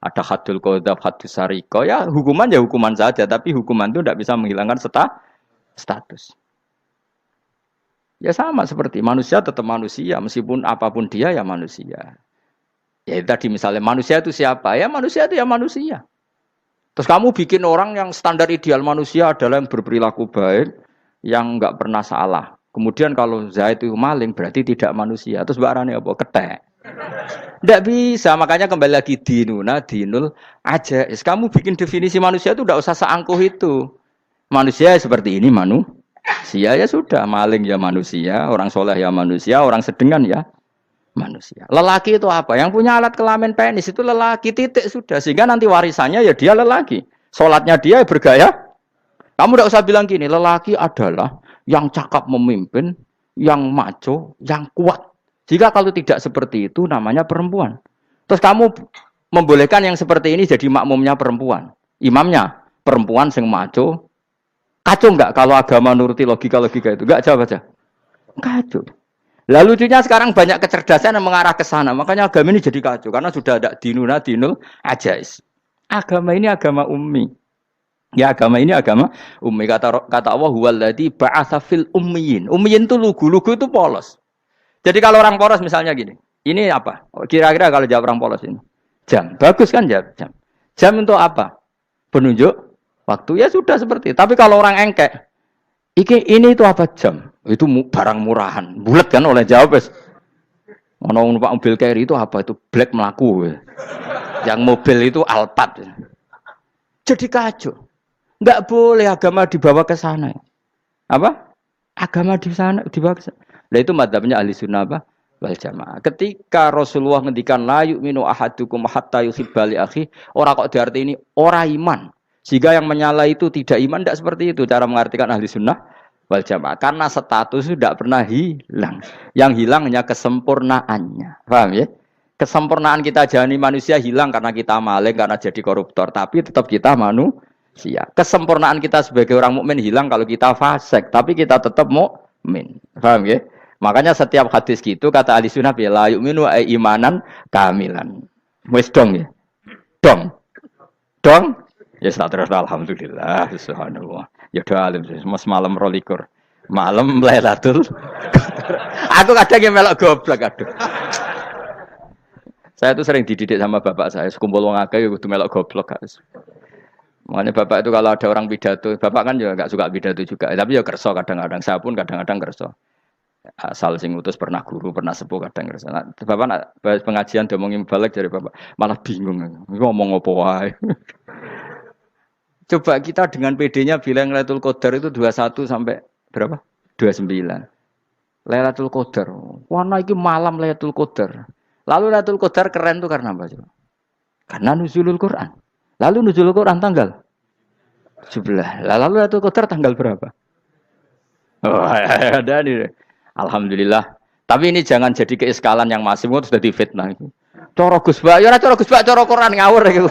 hadul qadzaf, hadus sariko. Ya hukuman saja. Tapi hukuman itu tidak bisa menghilangkan status. Ya sama seperti manusia tetap manusia. Meskipun apapun dia ya manusia. Ya tadi misalnya manusia itu siapa? Ya manusia itu ya manusia. Terus kamu bikin orang yang standar ideal manusia adalah yang berperilaku baik, yang enggak pernah salah. Kemudian kalau Zaid itu maling berarti tidak manusia. Terus barane apa? Ketek. Tidak bisa, makanya kembali lagi dinul aja. Kamu bikin definisi manusia itu tidak usah seangkuh itu. Manusia seperti ini manusia ya sudah, maling ya manusia, orang soleh ya manusia, orang sedengan ya manusia. Lelaki itu apa? Yang punya alat kelamin penis itu lelaki titik sudah. Sehingga nanti warisannya ya dia lelaki. Sholatnya dia bergaya. Kamu tidak usah bilang gini, lelaki adalah yang cakap memimpin, yang maco, yang kuat. Jika kalau tidak seperti itu namanya perempuan. Terus kamu membolehkan yang seperti ini jadi makmumnya perempuan. Imamnya perempuan sing maco. Kacau enggak kalau agama nuruti logika-logika itu? Enggak, jawab aja. Kacau. Lalu lucunya sekarang banyak kecerdasan yang mengarah ke sana. Makanya agama ini jadi kacau karena sudah ada dinul ajais. Agama ini agama ummi. Ya agama ini agama ummi. Kata Allah huwallazi ba'atsa fil ummiyin. Ummiyin itu lugu itu polos. Jadi kalau orang polos misalnya gini. Ini apa? Kira-kira kalau jawab orang polos ini. Jam. Bagus kan jam? Jam untuk apa? Penunjuk waktu. Ya sudah seperti itu. Tapi kalau orang engkek, ini itu apa jam? Itu barang murahan. Bulat kan oleh jawab. Ono numpak mobil carry itu apa? Itu black melaku. Yang mobil itu Alphard. Jadi kacau. Enggak boleh agama dibawa ke sana. Apa? Agama di sana dibawa ke sana. Nah itu madzhabnya ahli sunnah apa? Wal jamaah. Ketika Rasulullah ngendikan la yu'minu ahadukum hatta yuhibba li akhi, ora kok diarti ini ora iman. Sehingga yang menyala itu tidak iman, tidak seperti itu cara mengartikan ahli sunnah wal jamaah. Karena status itu tidak pernah hilang. Yang hilang hanya kesempurnaannya. Paham ya? Kesempurnaan kita jadi manusia hilang karena kita maling, karena jadi koruptor. Tapi tetap kita manusia. Kesempurnaan kita sebagai orang mukmin hilang kalau kita fasik. Tapi kita tetap mukmin. Paham ya? Makanya setiap hadis gitu kata ahli sunnah ya la yu'minu imanan kamilan. Wis dong ya. Dong. Dong. Ya terus alhamdulillah subhanallah. Ya doa alim mas malam rolikur. Malam Lailatul. Aku kadang yang melok goblok aduh. Saya tuh sering dididik sama bapak saya, sekumpul wong akeh ya kudu melok goblok guys. Makanya bapak itu kalau ada orang pidato, bapak kan juga enggak suka pidato juga, tapi ya kerso kadang-kadang, saya pun kadang-kadang kerso. Asal sing utus pernah guru, pernah sepuh kadang ngerasa. Nah, bapak nak pengajian ngomongin balik dari bapak, malah bingung. Ngomong apa wae. Coba kita dengan PD-nya bilang Lailatul Qadar itu 21 sampai berapa? 29. Lailatul Qadar. Warna iki malam Lailatul Qadar. Lalu Lailatul Qadar keren tuh karena apa coba? Karena nuzulul Quran. Lalu nuzulul Quran tanggal 17. Lalu Lailatul Qadar tanggal berapa? Oh, ada nih. Alhamdulillah. Tapi ini jangan jadi keiskalan yang masif itu sudah difitnah. Coro Gus Bak, ya coro Gus Bak, coro Quran ngawur gitu.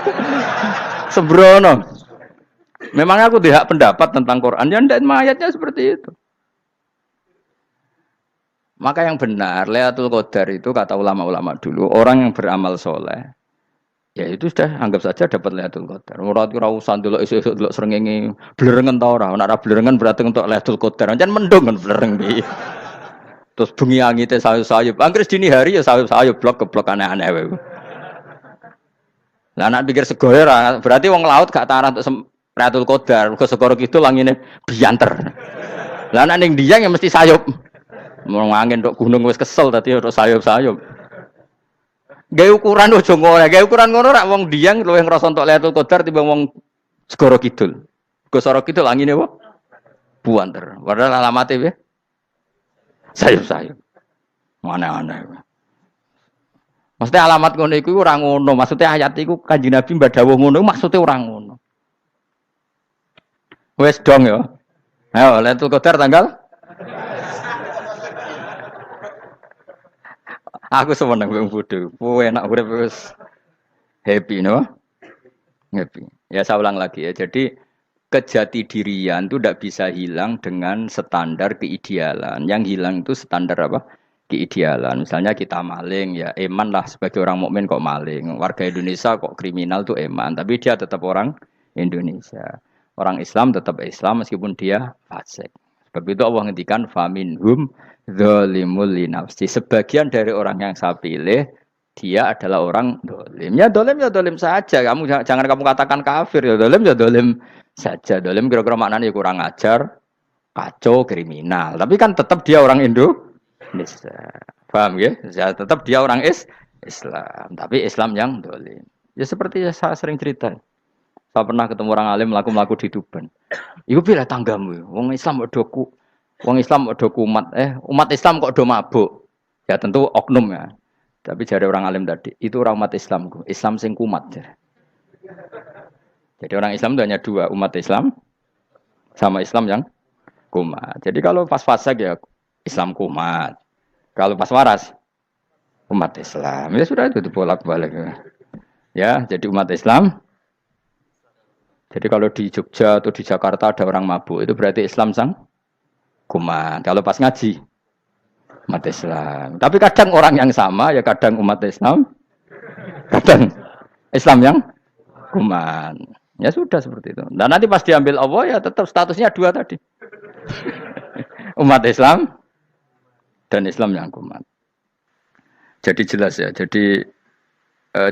Sembrono. Memang aku tidak pendapat tentang Quran, ya ndak ayatnya seperti itu. Maka yang benar, Lailatul Qadar itu kata ulama-ulama dulu, orang yang beramal soleh, ya itu sudah anggap saja dapat Lailatul Qadar. Ora usah ndelok esuk-esuk ndelok srengenge blerengen ta ora. Nek ora blerengen berarti untuk Lailatul Qadar. Jan mendung kan blereng iki. Terus bengi angite sayup-sayup. Anggere dini hari ya sayup-sayup blok aneh-aneh wae. Lah nek pikir sego ora, berarti wong laut gak tarah untuk Lailatul Qadar, mergo segoro kidul langine bianter. Lah nek ning Dieng ya mesti sayup. Mau angin tok gunung wis kesel dadi ora sayup-sayup. Gawe ukuran ojo ngono, gawe ukuran ngono rak wong Dieng luwih ngrasa entuk Lailatul Qadar timbang wong segoro kidul. Mergo segoro kidul angine apa? Buanter. Padahal alamate piye? Sayup-sayup. Aneh-aneh. Maksudnya alamat ngono iku ora ngono, maksudnya ayat iku Kanjeng Nabi mbadhawuh ngono maksudnya ora ngono. Wes dong ya. Ayo Lailatul Qadar tanggal. Aku seneng wong bodho. Enak urip wis happy no. Happy. Ya saya ulang lagi ya. Jadi kejati dirian itu tidak bisa hilang dengan standar keidealan. Yang hilang itu standar apa? Keidealan. Misalnya kita maling, ya eman lah sebagai orang mukmin kok maling. Warga Indonesia kok kriminal tuh eman, tapi dia tetap orang Indonesia. Orang Islam tetap Islam meskipun dia fasik. Sebab itu Allah ngendikan faminhum zalimul linafsi. Sebagian dari orang yang saya pilih dia adalah orang dolim. Ya dolim saja. Jangan kamu katakan kafir ya dolim saja. Dolim kira-kira maknanya kurang ajar, kacau, kriminal. Tapi kan tetap dia orang Indonesia. Paham ya? Ya tetap dia orang Islam. Tapi Islam yang dolim. Ya seperti saya sering cerita. Saya pernah ketemu orang alim melaku di Tuban. Iku pilih tanggamu. Wong Islam kok do kumat. Umat Islam kok do mabuk. Ya tentu oknum ya. Tapi jari orang alim tadi, itu orang umat Islam. Islam sing kumat. Jadi orang Islam itu hanya dua, umat Islam sama Islam yang kumat. Jadi kalau pas fasik ya Islam kumat. Kalau pas waras umat Islam. Ya sudah itu bolak-balik. Ya, jadi umat Islam. Jadi kalau di Jogja atau di Jakarta ada orang mabuk, itu berarti Islam sang kumat. Kalau pas ngaji umat Islam. Tapi kadang orang yang sama ya kadang umat Islam, kadang Islam yang kuman. Ya sudah seperti itu. Dan nanti pas diambil Allah ya tetap statusnya dua tadi. Umat Islam dan Islam yang kuman. Jadi jelas ya. Jadi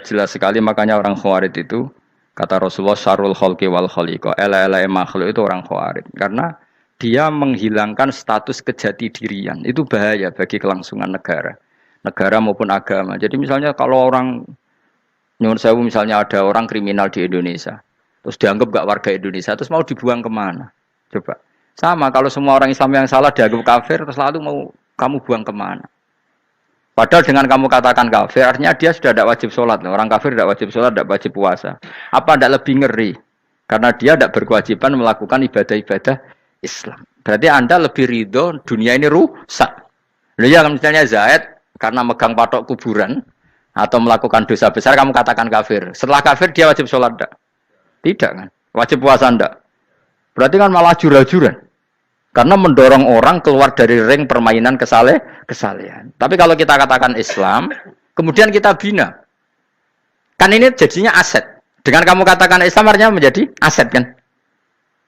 jelas sekali makanya orang Khawarij itu kata Rasulullah syarrul khalqi wal khaliqa. Ela-ela makhluk itu orang Khawarij karena dia menghilangkan status kejati dirian. Itu bahaya bagi kelangsungan negara. Negara maupun agama. Jadi misalnya kalau orang nyuwun sewu misalnya ada orang kriminal di Indonesia, terus dianggap gak warga Indonesia, terus mau dibuang kemana? Coba. Sama kalau semua orang Islam yang salah dianggap kafir, terus lalu mau kamu buang kemana? Padahal dengan kamu katakan kafir, artinya dia sudah tidak wajib sholat. Orang kafir tidak wajib sholat, tidak wajib puasa. Apa tidak lebih ngeri? Karena dia tidak berkewajiban melakukan ibadah-ibadah Islam. Berarti Anda lebih ridho dunia ini rusak. Lalu ya misalnya Zaid karena megang patok kuburan atau melakukan dosa besar kamu katakan kafir. Setelah kafir dia wajib sholat enggak? Tidak kan? Wajib puasa enggak? Berarti kan malah jura-juran. Karena mendorong orang keluar dari ring permainan kesalehan. Tapi kalau kita katakan Islam, kemudian kita bina. Kan ini jadinya aset. Dengan kamu katakan Islam artinya menjadi aset kan?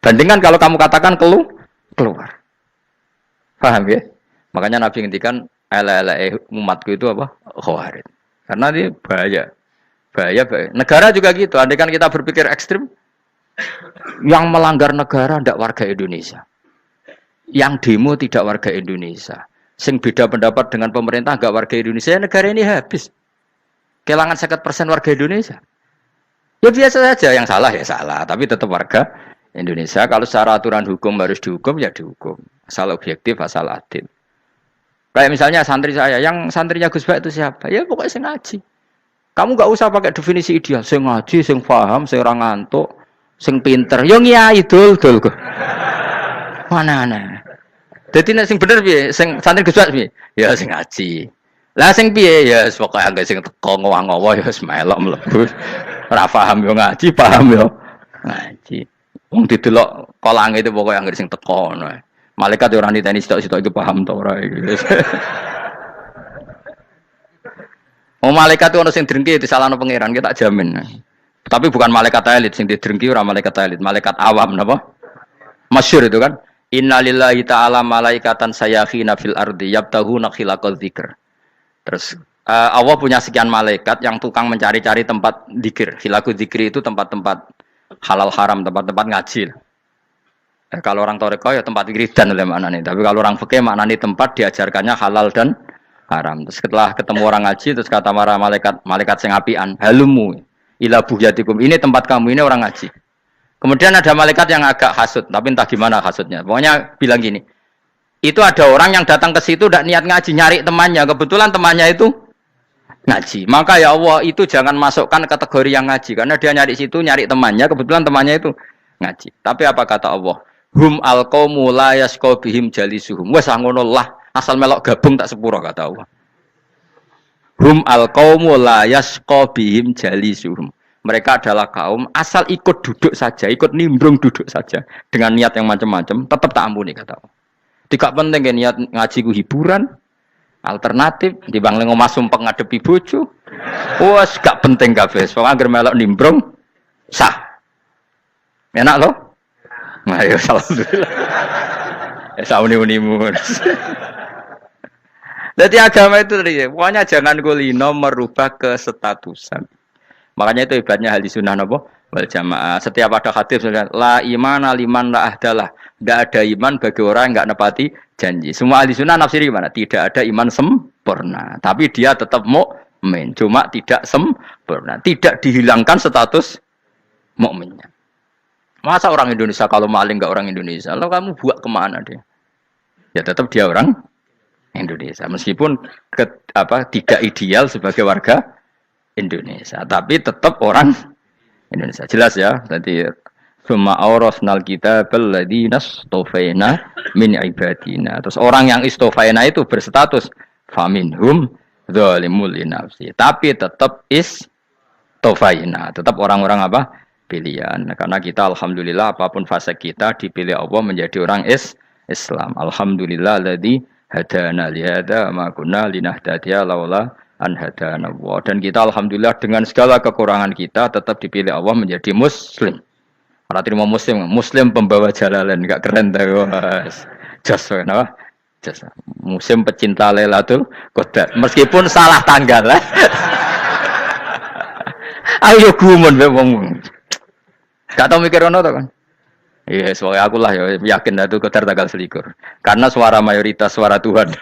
Bandingkan kalau kamu katakan keluar. Paham ya? Makanya Nabi ngendikan ala umatku itu apa? Khawarij. Karena ini bahaya. Bahaya. Negara juga gitu. Andai kan kita berpikir ekstrim, yang melanggar negara tidak warga Indonesia. Yang demo tidak warga Indonesia. Sing beda pendapat dengan pemerintah enggak warga Indonesia, negara ini habis. Kehilangan 50% warga Indonesia. Ya biasa saja, yang salah ya salah, tapi tetap warga Indonesia. Kalau secara aturan hukum harus dihukum ya dihukum. Asal objektif, asal adil. Kayak misalnya santri saya, yang santrinya Gus Bak itu siapa? Ya pokoknya sing ngaji. Kamu enggak usah pakai definisi ideal, sing ngaji, sing paham, sing ora ngantuk, sing pinter. Yo ngiyai dul kok. Mana. Jadi nek sing bener piye? Sing santri Gus Bak piye? Ya sing ngaji. Lah sing piye? Ya pokoke anggere sing teko ngowah-ngowah ya wis melok mlebu. Ora paham yo ngaji, paham yo ngaji. Wong didelok kolange itu pokoke anggere sing teko ngono. Malaikat yo ora niteni sitok-sitok iki paham ta ora iki. Oh malaikat itu ono sing drengki disalahno pangeran, kita tak jamin. Tapi bukan malaikat elit sing didrengki ora malaikat elit, malaikat awam napa? Masyhur itu kan. Innalillahi ta'ala malaikatan sayakhina fil ardi yabtahuna khilaqal dzikr. Terus Allah punya sekian malaikat yang tukang mencari-cari tempat dzikir. Khilaqul dzikri itu tempat-tempat halal haram, tempat-tempat ngaji. Kalau orang Toreko ya tempat wiridan oleh maknanya. Tapi kalau orang fikih maknanya tempat diajarkannya halal dan haram. Terus setelah ketemu orang ngaji terus kata para malaikat sing apian, halumu ila buhyatikum. Ini tempat kamu, ini orang ngaji. Kemudian ada malaikat yang agak hasud, tapi entah gimana hasudnya. Pokoknya bilang gini, itu ada orang yang datang ke situ tidak niat ngaji, nyari temannya. Kebetulan temannya itu ngaji. Maka ya Allah itu jangan masukkan kategori yang ngaji, karena dia nyari situ, nyari temannya. Kebetulan temannya itu ngaji. Tapi apa kata Allah? Hum alqaumu la yasqa bihim jalisuhum. Wes ngono lah, asal melok gabung tak sepuro kata Allah. Hum alqaumu la yasqa bihim jalisuhum. Mereka adalah kaum asal ikut duduk saja, ikut nimbrung duduk saja dengan niat yang macam-macam, tetap tak ampuni kata Allah. Tidak penting kan niat ngaji ku hiburan, alternatif, dibanding ngomong sumpah ngadepi bojo. Wes gak penting kabeh. Pokoke anggere melok nimbrung sah. Enak loh? Nah, ya alhamdulillah. Ya sauni-unimu. Jadi agama itu tadi, pokoknya jangan kulino merubah kesestatusan. Makanya itu hebatnya ahli sunnah napa wal jamaah. Setiap ada hadis la imana liman la ahdalah. Tidak ada iman bagi orang yang enggak nepati janji. Semua ahli sunnah nafsiri gimana? Tidak ada iman sempurna, tapi dia tetap mukmin, cuma tidak sempurna. Tidak dihilangkan status mukminnya. Masa orang Indonesia kalau maling enggak orang Indonesia? Lalu kamu buat kemana dia? Ya tetap dia orang Indonesia, meskipun tidak ideal sebagai warga Indonesia, tapi tetap orang Indonesia. Jelas ya. Tadi summa awrasnal kitabal ladzina istofaina min ibadina. Terus orang yang istofaina itu berstatus faminhum zalimul linafsi. Tapi tetap istofaina, tetap orang-orang apa? Pilihan. Karena kita alhamdulillah apapun fase kita dipilih Allah menjadi orang Islam. Alhamdulillah alladzi hadana lihada ma kunna linahtadiya laula an hadana Allah. Dan kita alhamdulillah dengan segala kekurangan kita tetap dipilih Allah menjadi muslim. Ora terima muslim pembawa jalalan, enggak keren ta, Mas. Jas napa? Jas. Muslim pecinta Lailatul Qadar. Meskipun salah tanggal. Ayo gumun be wong. Gak tau mikir ono to kan? Iya, soalnya aku lah ya yakin Lailatul Qadar tanggal 21. Karena suara mayoritas suara Tuhan.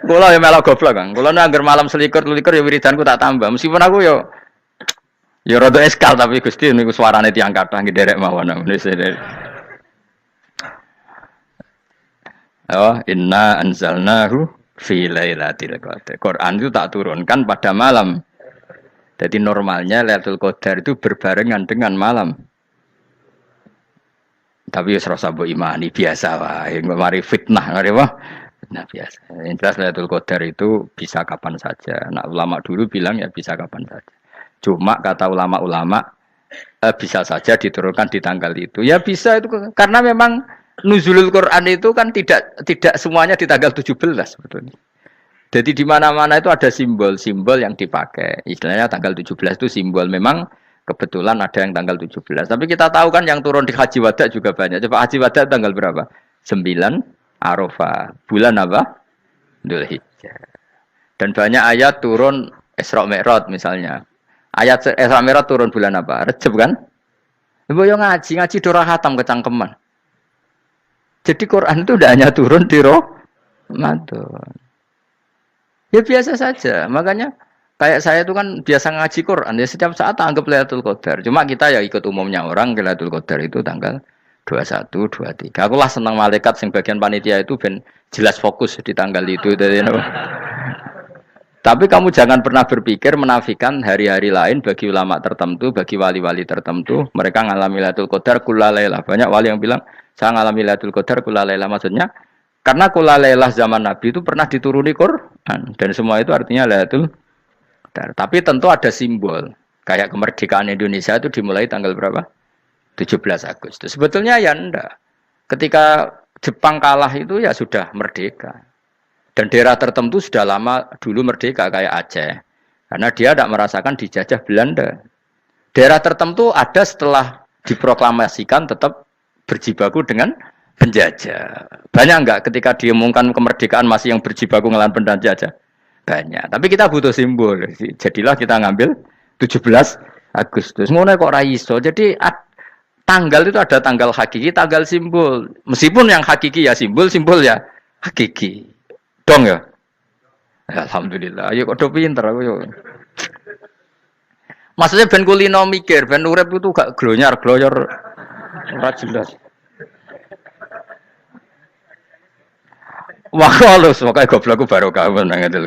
Kula ya melok goblok kan. Kula nek anggar malam 21 ya wiridanku tak tambah. Meskipun aku ya rada eskal tapi Gusti niku suarane tiyang kathah nderek mawon. Oh, inna anzalnahu fi lailatul qadar. Quran itu tak turunkan pada malam. Jadi normalnya Lailatul Qadar itu berbarengan dengan malam. Tapi wis rasa mbok imani biasa wae, mari fitnah ngare wah. Fitnah biasa. Yang jelas Lailatul Qadar itu bisa kapan saja. Nah, ulama dulu bilang ya bisa kapan saja. Cuma kata ulama-ulama bisa saja diturunkan di tanggal itu. Ya bisa itu karena memang nuzulul Quran itu kan tidak semuanya di tanggal 17 sebetulnya. Jadi di mana-mana itu ada simbol-simbol yang dipakai. Istilahnya tanggal 17 itu simbol. Memang kebetulan ada yang tanggal 17. Tapi kita tahu kan yang turun di Haji Wada juga banyak. Coba Haji Wada tanggal berapa? 9 Arafah. Bulan apa? Dzulhijjah. Dan banyak ayat turun Isra Mi'raj misalnya. Ayat Isra Mi'raj turun bulan apa? Rejab kan? Ibu yang ngaji dora khatam kecangkeman. Jadi Quran itu tidak hanya turun di Ramadan. Ya biasa saja, makanya kayak saya itu kan biasa ngaji Quran, ya setiap saat anggap Lailatul Qadar. Cuma kita ya ikut umumnya orang, Lailatul Qadar itu tanggal 21, 23. Aku lah senang malaikat yang bagian panitia itu ben jelas fokus di tanggal itu. Tapi kamu jangan pernah berpikir menafikan hari-hari lain bagi ulama tertentu, bagi wali-wali tertentu. Mereka ngalami Lailatul Qadar kulalailah. Banyak wali yang bilang, saya ngalami Lailatul Qadar kulalailah. Maksudnya, karena kulalailah zaman Nabi itu pernah dituruni Quran. Dan semua itu artinya Lailatul Qadar. Tapi tentu ada simbol. Kayak kemerdekaan Indonesia itu dimulai tanggal berapa? 17 Agustus. Sebetulnya ya enggak. Ketika Jepang kalah itu ya sudah merdeka. Dan daerah tertentu sudah lama dulu merdeka kayak Aceh. Karena dia tidak merasakan dijajah Belanda. Daerah tertentu ada setelah diproklamasikan tetap berjibaku dengan penjajah. Banyak enggak ketika diumumkan kemerdekaan masih yang berjibaku ngelawan penjajah? Banyak. Tapi kita butuh simbol. Jadilah kita ngambil 17 Agustus. Ngono kok ra iso. Jadi tanggal itu ada tanggal hakiki, tanggal simbol. Meskipun yang hakiki ya simbol ya hakiki. Dong ya? Alhamdulillah. Ayo kok do pinter aku yo. Maksudnya ben kulino mikir, ben urip itu gak glonyar-glonyor ora jelas. Wah, halus, makanya goblokku barokah menang itu.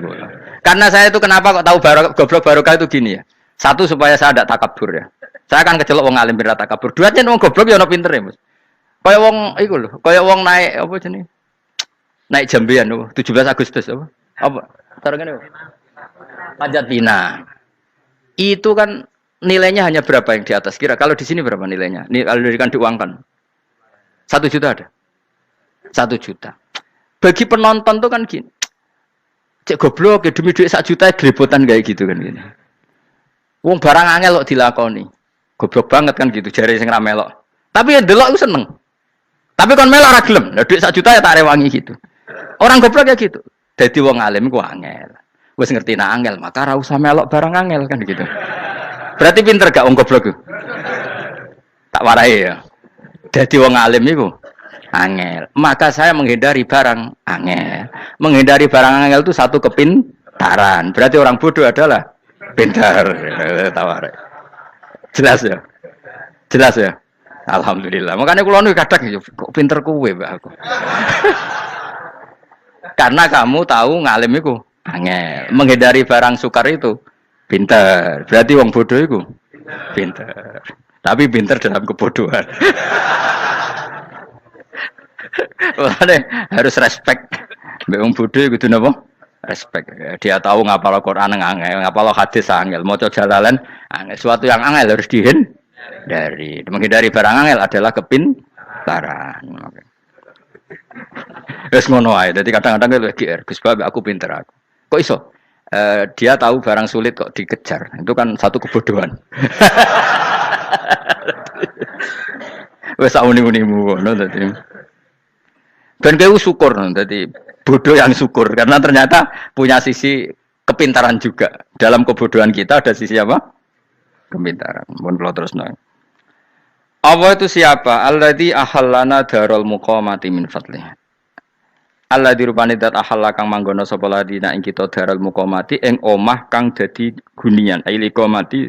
Karena saya itu kenapa kok tahu goblok barokah itu gini ya. Satu supaya saya tidak takabur ya. Saya akan kecelok wong alim berat takabur. Dua aja wong goblok ya ono pinter ya, Mas. Kaya wong iku lho, kaya wong naik apa jenenge? Naik jambian lho, 17 Agustus apa? Apa? Tarengane. Panjat Pinang. Itu kan nilainya hanya berapa yang di atas kira? Kalau di sini berapa nilainya? Ini kalau diberikan diuangkan. 1 juta ada. 1 juta. Bagi penonton tuh kan gini. Cek goblok ya demi duit 1 juta grebotan kayak gitu kan gini. Wong barang angel kok dilakoni. Goblok banget kan gitu jare sing ra melok. Tapi ya delok ku seneng. Tapi kon melok ora gelem. Lah duit 1 juta ya tak rewangi gitu. Orang goblok ya gitu. Dadi wong alim ku angel. Wis ngerti nak angel, maka ora usah melok barang angel kan gitu. Berarti pinter gak wong goblok ku? Tak warai ya. Dadi wong alim iku angel. Maka saya menghindari barang angel. Menghindari barang angel itu satu kepintaran. Berarti orang bodoh adalah pintar. Tawar. Jelas ya? Jelas ya? Alhamdulillah. Makanya kula nu kadang kok pinter kuwe mbak aku. Karena kamu tahu ngalim iku angel. Menghindari barang sukar itu pintar. Berarti wong bodoh iku pintar. Tapi pintar dalam kebodohan. Harus respect. Mbak wong bodho kudu napa? Respect. Dia tahu ngapal Quran angel, ngapal hadis angel, maca jalalan angel. Suatu yang angel harus dihindari. Menghindari barang angel adalah kepintaran. Wis ngono ae. Dadi kadang-kadang lu GR, Gus Bab aku pinter aku. Kok iso? Dia tahu barang sulit kok dikejar. Itu kan satu kebodohan. Wes sak uni-unimu ngono dadi. Ben kowe syukur dadi bodoh yang syukur karena ternyata punya sisi kepintaran juga. Dalam kebodohan kita ada sisi apa? Kepintaran. Mun kula terusno. Allah itu siapa? Alladzi ahallana darul muqamati min fadlih. Alladzi rupane dat ahalla kang manggono sapa ladina ing kita darul muqamati ing omah kang dadi hunian. Aili qamati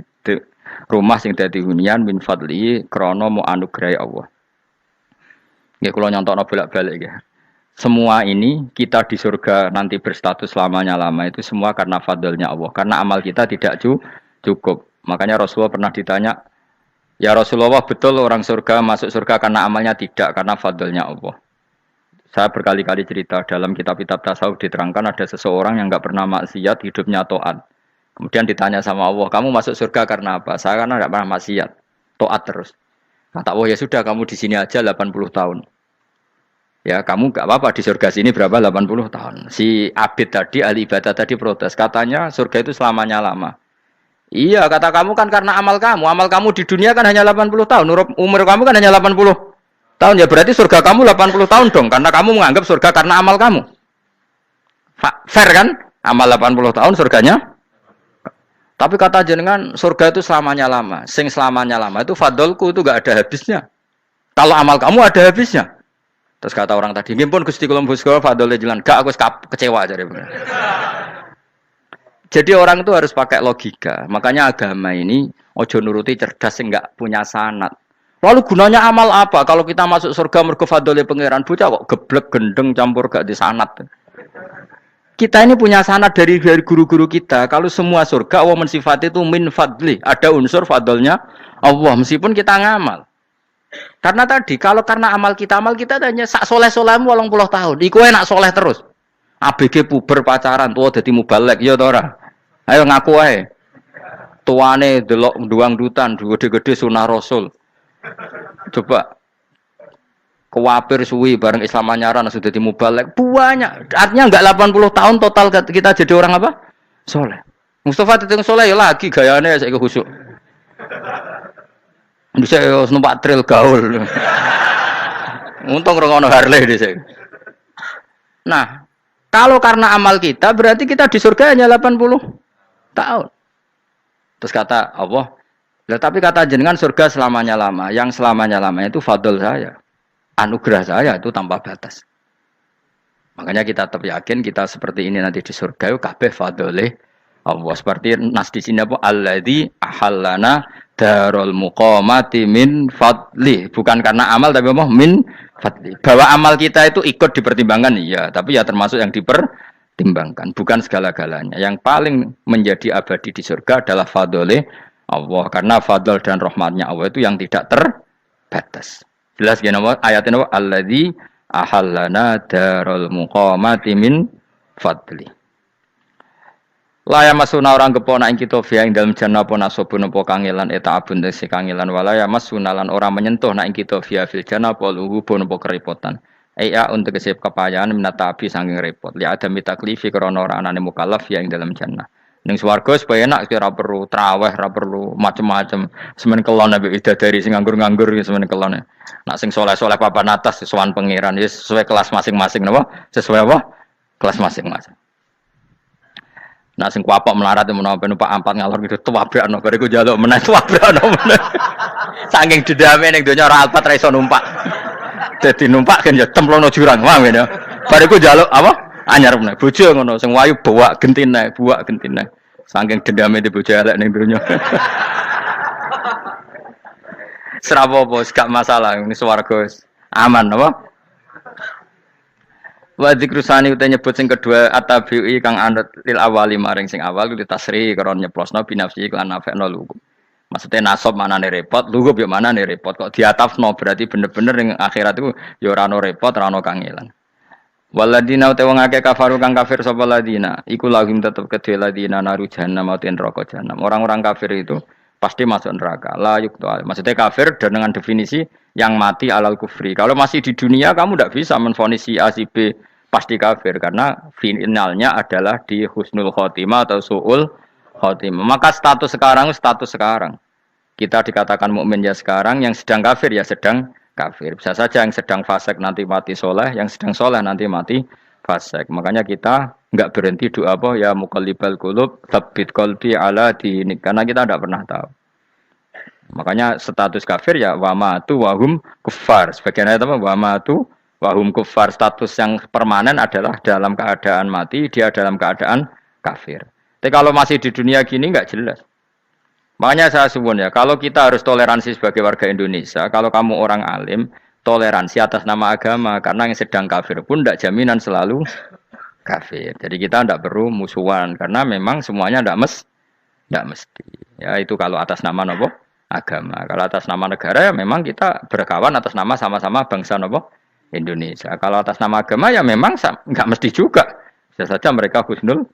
rumah sing dadi hunian min fadli krana mu anugrahi Allah. Nggih kula nyontokno bolak-balik nggih. Semua ini kita di surga nanti berstatus lamanya-lama itu semua karena fadlnya Allah. Karena amal kita tidak cukup. Makanya Rasulullah pernah ditanya, "Ya Rasulullah, betul orang surga masuk surga karena amalnya tidak karena fadlnya Allah?" Saya berkali-kali cerita dalam kitab-kitab tasawuf diterangkan ada seseorang yang enggak pernah maksiat, hidupnya taat. Kemudian ditanya sama Allah, "Kamu masuk surga karena apa?" "Saya karena enggak pernah maksiat, taat terus." Kata Allah, "Ya sudah, kamu di sini aja 80 tahun." Ya kamu gak apa-apa di surga sini berapa 80 tahun. Si Abid tadi ahli ibadah tadi protes, katanya surga itu selamanya lama. Iya kata kamu kan karena amal kamu di dunia kan hanya 80 tahun, umur kamu kan hanya 80 tahun ya berarti surga kamu 80 tahun dong karena kamu menganggap surga karena amal kamu. Fair kan? Amal 80 tahun surganya. Tapi kata jenengan surga itu selamanya lama. Sing selamanya lama itu fadolku itu gak ada habisnya. Kalau amal kamu ada habisnya. Terus kata orang tadi, "Nggih pun Gusti kula mbusga fadhole jalan." Gak aku kecewa jare. Jadi orang itu harus pakai logika. Makanya agama ini ojo nuruti cerdas sing enggak punya sanad. Lalu gunanya amal apa? Kalau kita masuk surga mergo fadhole pangeran, bocah kok geblek gendeng campur gak di sanad. Kita ini punya sanad dari guru-guru kita. Kalau semua surga Allah mensifati itu min fadli, ada unsur fadlnya Allah meskipun kita ngamal. Karena tadi, kalau karena amal kita hanya sak soleh-solehmu 80 tahun. Iku enak soleh terus. ABG puber pacaran, tua dadi mubalek, ya ta ora? Ayo ngaku ae. Tuane delok duang dutan, gede-gede sunah Rasul. Coba kewapir suwi bareng Islam anyaran sudah dadi mubalek. Banyak. Artinya enggak 80 tahun total kita jadi orang apa? Soleh. Mustafa teteng soleh ya lagi gayane saiki khusuk. Bisa numpak trail gaul. Untung rengono Harley dhisik. Nah, kalau karena amal kita berarti kita di surga hanya 80 tahun. Terus kata Allah, "Lah tapi kata jenengan surga selamanya lama. Yang selamanya lama itu fadl saya. Anugerah saya itu tanpa batas." Makanya kita tetap yakin kita seperti ini nanti di surga itu kabeh fadlih Allah. Seperti nas di sini apa? Alladzi ahallana darul muqamati min fadli. Bukan karena amal tapi apa? Min fadli. Bahwa amal kita itu ikut dipertimbangkan iya, tapi ya termasuk yang dipertimbangkan, bukan segala-galanya. Yang paling menjadi abadi di surga adalah fadlih Allah karena fadl dan rahmatnya Allah itu yang tidak terbatas. Jelas ya nama ayatnya apa? Alladzi ahallana darul muqamati min fadli. Laya masuna orang kepona ing kita via ing dalam jannah apa nasobun apa kangelan eta abun desi kangelan walaya masuna lan orang menyentuh nak ing kita via fil jannah apa luhubun apa kerepotan. Iya untuk kesep kepayahan minata api saking repot. Li ada mitaklifi krana ora anane mukallaf via ing dalam jannah. Ning swarga supaya enak ora perlu traweh, ora perlu macem-macem. Semen kelon ambek widadari sing nganggur-nganggur semen kelon. Nak sing saleh-saleh papan atas sesuwan pangeran sesuai kelas masing-masing napa? Sesuai apa? Kelas masing-masing. Nah sing kuapok melarat menawa numpak ampat ngalor gitu tuwabrakno bariku njaluk meneh tuwabrakno meneh. Saking dendame ning donya ora alpat ra iso numpak. Dadi numpak kan ya templono jurang wae ya. Bariku njaluk apa? Anyar meneh. Bojo ngono sing wayu buak gentine. Saking dendame di bojo elek ning donya. Serapopo gak masalah ini swarga aman apa? Wa dzikrusani uta nyebut sing kedua atabi'i kang anut lil awali maring sing awal kudu tasri karo nyeplosno binafsi lan nafekno lugu. Maksudnya nasab manane repot, lugu yo manane repot kok diatafno berarti bener-bener ning akhirat iku yo ora ono repot, ora ono kangelan. Waladina uta wong akeh kafaru kang kafir sapa ladina, iku lahum tetep kedhe ladina naru jahannam mauten neraka jahanam. Orang-orang kafir itu pasti masuk neraka. La yuqtal. Maksudnya kafir dan dengan definisi yang mati alal kufri. Kalau masih di dunia kamu tidak bisa menvonis si A si B pasti kafir karena finalnya adalah di husnul khotimah atau suul khotimah. Maka status sekarang. Kita dikatakan mukmin ya sekarang, yang sedang kafir ya sedang kafir. Bisa saja yang sedang fasik nanti mati soleh, yang sedang soleh nanti mati fasik. Makanya kita enggak berhenti doa apa ya muqallibal qulub tsabbit qalbi ala dinik, karena kita tidak pernah tahu. Makanya status kafir ya wamatu wahum kufar. Sebagian ayat apa wamatu wahum kufar, status yang permanen adalah dalam keadaan mati, dia dalam keadaan kafir. Tapi kalau masih di dunia gini enggak jelas. Makanya saya suwun ya, kalau kita harus toleransi sebagai warga Indonesia, kalau kamu orang alim, toleransi atas nama agama, karena yang sedang kafir pun tidak jaminan selalu kafir. Jadi kita tidak perlu musuhan, karena memang semuanya tidak mesti. Ya itu kalau atas nama nopo agama. Kalau atas nama negara ya memang kita berkawan atas nama sama-sama bangsa nopo Indonesia. Kalau atas nama agama ya memang nggak mesti juga. Bisa saja mereka husnul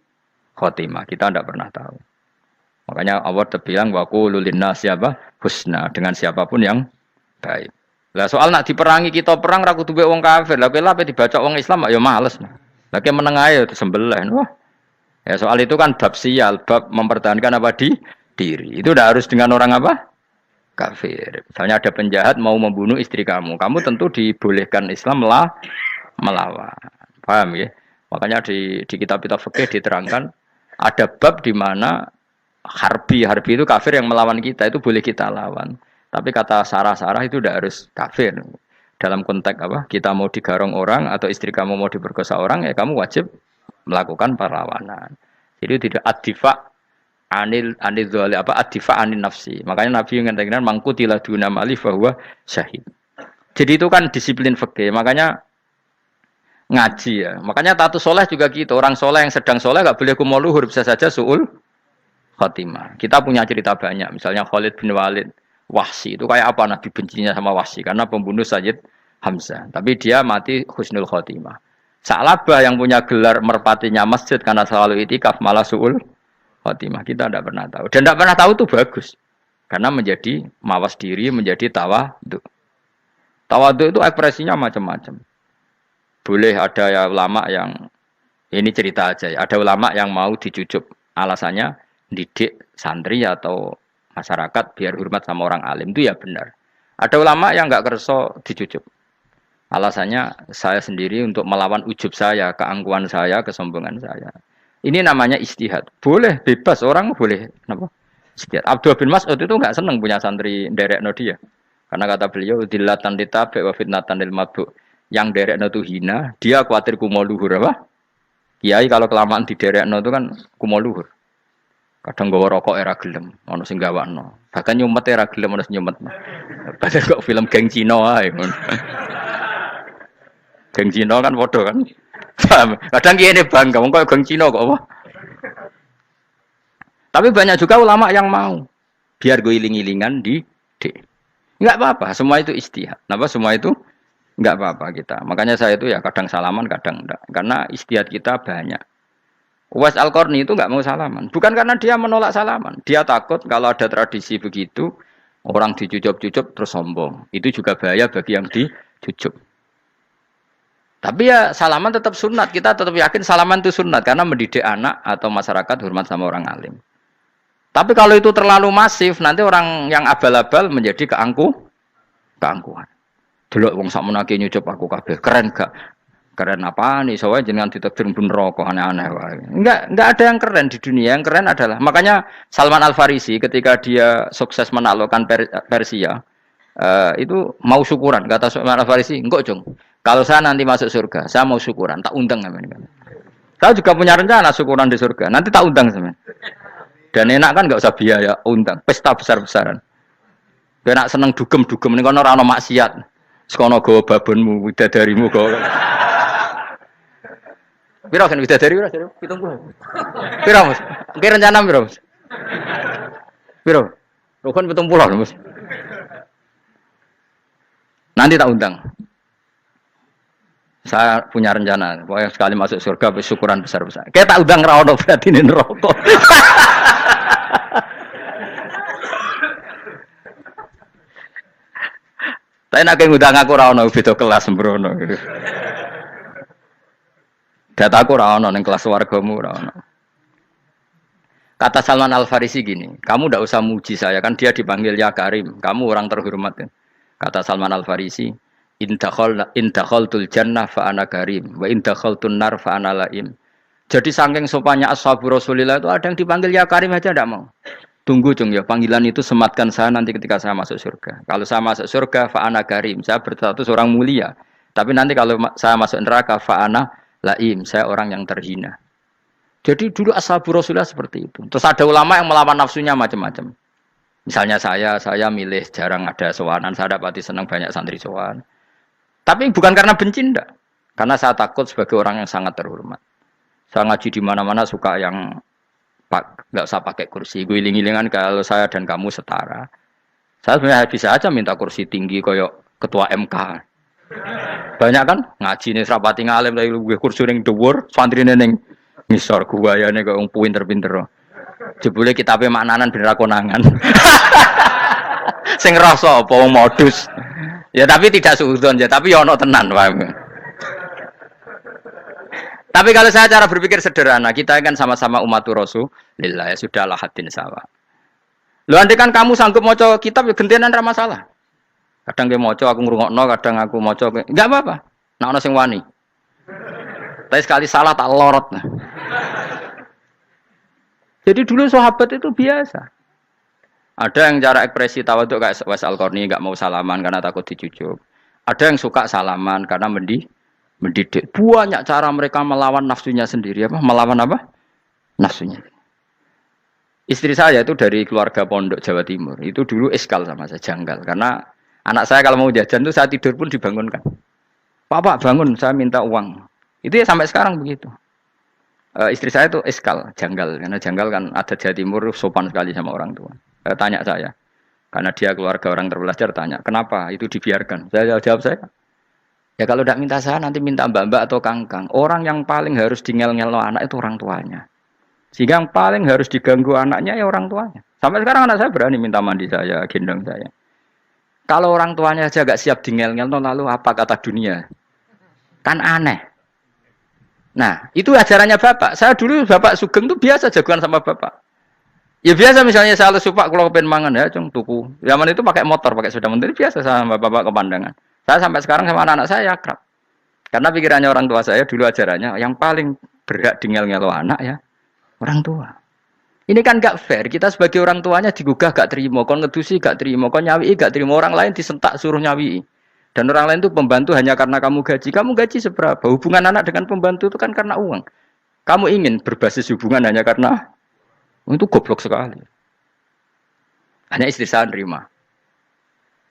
khotimah. Kita tidak pernah tahu. Makanya Allah terbilang wa qulu linnas siapa husna, dengan siapapun yang baik. Lah soal nak diperangi kita perang ra kudu wong kafir. Lah kowe dibaca wong Islam ya males. Lah ke meneng ae disembelih. Wah. Ya soal itu kan bab sial, bab mempertahankan apa diri. Itu udah harus dengan orang apa? Kafir. Misalnya ada penjahat mau membunuh istri kamu tentu dibolehkan Islam melawan. Paham ya? Makanya di kitab-kitab fikih diterangkan ada bab di mana harbi itu kafir yang melawan kita itu boleh kita lawan. Tapi kata sarah itu tidak harus kafir. Dalam konteks apa? Kita mau digarong orang atau istri kamu mau diperkosa orang, ya kamu wajib melakukan perlawanan. Jadi tidak adifa anil dzali apa adifa anin nafsi. Makanya Nabi mengatakan mangkutila duna mali bahwa syahid. Jadi itu kan disiplin fikih. Makanya ngaji ya. Makanya tatus soleh juga gitu. Orang soleh yang sedang soleh nggak boleh kumul luhur, bisa saja suul khotimah. Kita punya cerita banyak. Misalnya Khalid bin Walid, Wahsy itu kayak apa Nabi bencinya sama Wahsy karena pembunuh Sayyid Hamzah. Tapi dia mati husnul khotimah. Sa'labah yang punya gelar merpatinya masjid karena selalu itikaf malah suul khotimah. Kita tidak pernah tahu. Dan tidak pernah tahu itu bagus. Karena menjadi mawas diri, menjadi tawadhu. Tawadhu itu ekspresinya macam-macam. Boleh ada ya ulama yang ini cerita aja ya. Ada ulama yang mau dicucup. Alasannya didik santri atau masyarakat biar hormat sama orang alim, itu ya benar. Ada ulama yang enggak kerso dicucup. Alasannya saya sendiri untuk melawan ujub saya, keangkuhan saya, kesombongan saya. Ini namanya istihad. Boleh, bebas, orang boleh. Kenapa? Istihad. Abdullah bin Mas'ud itu enggak senang punya santri nderekno dia. Karena kata beliau, dillatan litabi wa fitnatan lil mabuk. Yang nderekno itu hina, dia khawatir kumo luhur apa? Kiai kalau kelamaan di nderekno itu kan kumo luhur. Kadang gawa rokok era gelem, ono sing gawakno. Bahkan nyumet era gelem ono sing nyumet. Padahal kok film geng Cina ae ngono. Geng Cina kan padha kan. Kadang kene bangga wong kok geng Cina kok apa. Tapi banyak juga ulama yang mau biar gue iling-ilingan di enggak apa-apa, semua itu istihad. Napa semua itu enggak apa-apa kita. Makanya saya itu ya kadang salaman, kadang enggak. Karena istihad kita banyak. Uwais Al-Qarni itu enggak mau salaman. Bukan karena dia menolak salaman. Dia takut kalau ada tradisi begitu, orang dicucup-cucup terus sombong. Itu juga bahaya bagi yang dicucup. Tapi ya salaman tetap sunat. Kita tetap yakin salaman itu sunat. Karena mendidik anak atau masyarakat hormat sama orang alim. Tapi kalau itu terlalu masif, nanti orang yang abal-abal menjadi keangkuhan. Delok wong sakmenake nyucup aku kabeh. Keren gak? Keren apa nih? Soalnya jenengan ditakdir pun rokok aneh-aneh. Enggak ada yang keren di dunia. Yang keren adalah makanya Salman Al Farisi ketika dia sukses menaklukkan Persia itu mau syukuran. Kata Salman Al Farisi, enggak jong. Kalau saya nanti masuk surga, saya mau syukuran. Tak undang namanya. Saya juga punya rencana syukuran di surga. Nanti tak undang sama. Dan enak kan enggak usah biaya undang. Pesta besar-besaran. Enak seneng dugem-dugem ini kan orang maksiat. Sekono gawa babonmu, widadarimu gawa. Piro kan widadari piro? 70. Piro, Mas? Ki rencana piro, Mas? Piro? Rukun 70, Mas. Nanti tak undang. Saya punya rencana, pokoknya sekali masuk surga syukuran besar-besar. Kayak tak undang ra ono berarti ning neraka. Tapi nek ngundang aku ora ono beda kelas sembrono. Dataku ora ono ning kelas wargamu ora ono. Kata Salman Al-Farisi gini, kamu tidak usah muji saya, kan dia dipanggil ya Karim, kamu orang terhormat. Kan? Kata Salman Al-Farisi, in dakhaltul jannah fa ana karim, wa in dakhaltun nar fa ana laim. Jadi saking sopannya ashabu Rasulillah itu ada yang dipanggil ya Karim aja tidak mau. Tunggu cung ya, panggilan itu sematkan saya nanti ketika saya masuk surga. Kalau saya masuk surga fa ana karim, saya berstatus orang mulia. Tapi nanti kalau saya masuk neraka fa ana laim, saya orang yang terhina. Jadi dulu ashabu Rasulullah seperti itu. Terus ada ulama yang melawan nafsunya macam-macam. Misalnya saya milih jarang ada sowanan, saya dapati senang banyak santri sowan. Tapi bukan karena benci enggak. Karena saya takut sebagai orang yang sangat terhormat. Saya ngaji di mana-mana suka yang enggak usah pakai kursi. Guling-gilingan kalau saya dan kamu setara. Saya sebenarnya bisa aja minta kursi tinggi koyok ketua MK. Banyak kan ngaji nih serapati ngalim dari kursi ning dhuwur, santrine ning ngisor guayane kok wong pinter-pinter. Jebule kitabe maknanan ben ra konangan. Sing rasa apa wong modus. Ya tapi tidak suudzon ya, tapi ya ono tenan, paham. Tapi kalau saya cara berpikir sederhana, kita kan sama-sama umatur Rasulillah, ya sudahlah hadin sawa. Lho andai kan kamu sanggup maca kitab ya gentenan ra masalah. Kadang ge maca aku ngrungokno, kadang aku maca enggak apa-apa. Nek ana sing wani. Tapi sekali salah tak lorot. Nah. Jadi dulu sahabat itu biasa. Ada yang cara ekspresi tawaduk kayak Wais Al-Qarni nggak mau salaman karena takut dicucuk. Ada yang suka salaman karena mendidik. Banyak cara mereka melawan nafsunya sendiri. Apa? Melawan apa? Nafsunya. Istri saya itu dari keluarga pondok Jawa Timur. Itu dulu iskal sama saya, janggal. Karena anak saya kalau mau jajan tuh saya tidur pun dibangunkan. Pak bangun, saya minta uang. Itu ya sampai sekarang begitu. Istri saya itu iskal, janggal. Karena janggal kan ada Jawa Timur sopan sekali sama orang tua. Tanya saya. Karena dia keluarga orang terpelajar, tanya. Kenapa itu dibiarkan? Saya jawab saya. Ya kalau tidak minta saya, nanti minta mbak-mbak atau kangkang. Orang yang paling harus dingel-ngel anak itu orang tuanya. Sehingga yang paling harus diganggu anaknya ya orang tuanya. Sampai sekarang anak saya berani minta mandi saya, gendong saya. Kalau orang tuanya saja gak siap dingel-ngel, lalu apa kata dunia? Kan aneh. Nah, itu ajarannya bapak. Saya dulu bapak Sugeng itu biasa jagoan sama bapak. Ya biasa misalnya saya lesupak kalau kepen mangan ya, cung tuku. Zaman itu pakai motor, pakai sepeda motor biasa sama bapak kepandangan. Saya sampai sekarang sama anak-anak saya akrab. Karena pikirannya orang tua saya dulu ajarannya yang paling berhak dingel-ngelo anak ya orang tua. Ini kan gak fair. Kita sebagai orang tuanya digugah gak terima, kon ngedusi gak terima, kon nyawi gak terima, orang lain disentak suruh nyawi. Dan orang lain itu pembantu hanya karena kamu gaji seberapa? Hubungan anak dengan pembantu itu kan karena uang. Kamu ingin berbasis hubungan hanya karena itu goblok sekali. Hanya istri saya nerima.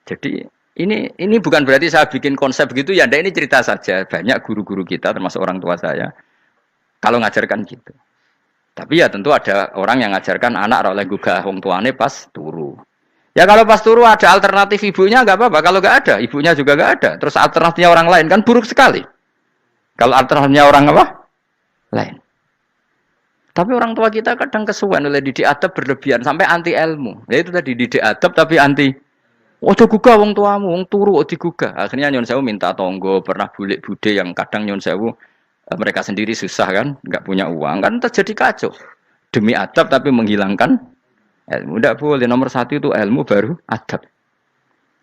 Jadi ini bukan berarti saya bikin konsep begitu ya. Ini cerita saja. Banyak guru-guru kita termasuk orang tua saya kalau ngajarkan gitu. Tapi ya tentu ada orang yang ngajarkan anak oleh gugah wong tuane pas turu. Ya kalau pas turu ada alternatif ibunya nggak apa-apa. Kalau nggak ada, ibunya juga nggak ada. Terus alternatifnya orang lain kan buruk sekali. Kalau alternatifnya orang apa? Lain. Tapi orang tua kita kadang kesuwen oleh didik adab berlebihan sampai anti ilmu. Ya itu tadi didik adab tapi anti. Ojo gugah wong tuamu, wong turu ojo digugah. Akhirnya Nyon Sewu minta tonggo, pernah bulik bude yang kadang Nyon Sewu mereka sendiri susah kan, nggak punya uang kan terjadi kacau. Demi adab tapi menghilangkan ilmu. Tidak boleh, nomor satu itu ilmu baru adab.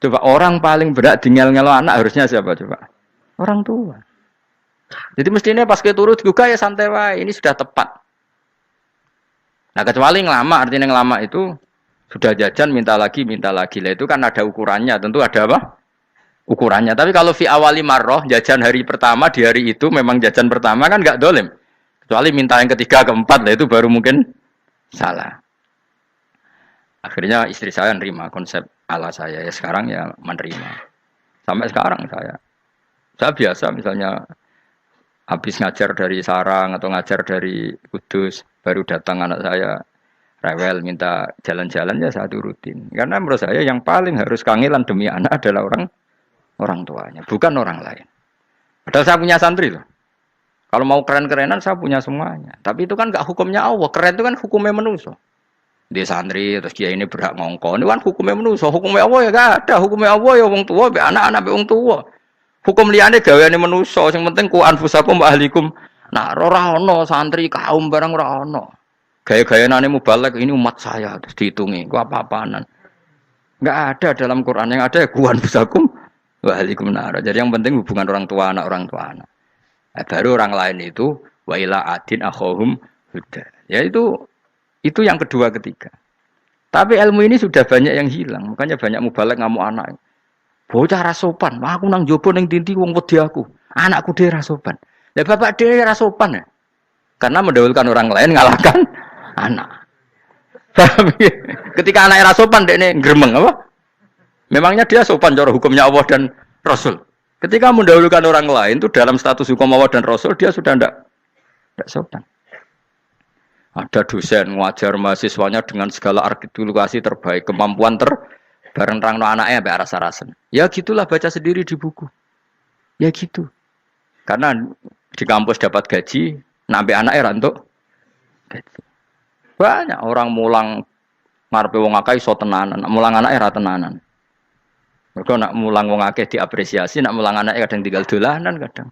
Coba orang paling berat dingel-ngelo anak harusnya siapa coba? Orang tua. Jadi mestinya pas turun juga ya santai wae, ini sudah tepat. Nah kecuali ngelama, artinya ngelama itu sudah jajan minta lagi lah itu kan ada ukurannya, tentu ada apa? Ukurannya. Tapi kalau fi awali marroh jajan hari pertama di hari itu memang jajan pertama kan nggak dolim. Kecuali minta yang ketiga keempat lah itu baru mungkin salah. Akhirnya istri saya menerima konsep ala saya ya sekarang ya menerima. Sampai sekarang saya biasa misalnya habis ngajar dari Sarang atau ngajar dari Kudus baru datang anak saya rewel minta jalan-jalan ya saya turutin. Karena menurut saya yang paling harus kangelan demi anak adalah orang tuanya, bukan orang lain. Padahal saya punya santri loh. Kalau mau keren-kerenan saya punya semuanya. Tapi itu kan gak hukumnya Allah. Keren itu kan hukumnya manusia. Di santri terus kiai ini berhak ngongkon. Ini kan hukumnya manusia, hukumnya Allah ya gak ada, hukumnya Allah ya wong tua, be anak-anak be wong tua. Hukum liyane gaweane manusia, sing penting ku anfusakum wa ahlikum. Nah, ora ono santri kaum barang ora ono. Gaya-gayanane mubalek ini umat saya terus dihitungi, ku apa-apaanan. Enggak ada dalam Quran, yang ada ya ku anfusakum wa ahlikum nar. Jadi yang penting hubungan orang tua anak. Nah, baru orang lain itu wa ila adin akhahum huda. Ya itu yang kedua ketiga. Tapi ilmu ini sudah banyak yang hilang. Makanya banyak mubalek ngamuk anak. Bocah rasopan. Aku nang jopo ning tinti wong wedi aku. Anakku dhewe rasopan. Lah bapak dhewe rasopan ya. Karena mendahulukan orang lain ngalahkan anak. Ketika anaknya rasopan dekne gremeng apa? Memangnya dia sopan cara hukumnya Allah dan Rasul. Ketika mendahulukan orang lain itu dalam status hukum Allah dan Rasul dia sudah tidak sopan. Ada dosen ngajar mahasiswanya dengan segala artikulasi terbaik, kemampuan bareng terang anaknya sampai rasa-rasen. Ya gitulah baca sendiri di buku. Ya gitu. Karena di kampus dapat gaji, nampi anaknya rantuk gaji. Banyak orang mulang ngarepe wong akeh iso tenanan, mulang anaknya ra tenanan. Mergo nak mulang wong akeh diapresiasi, nak mulang anaknya kadang tinggal dolanan kadang.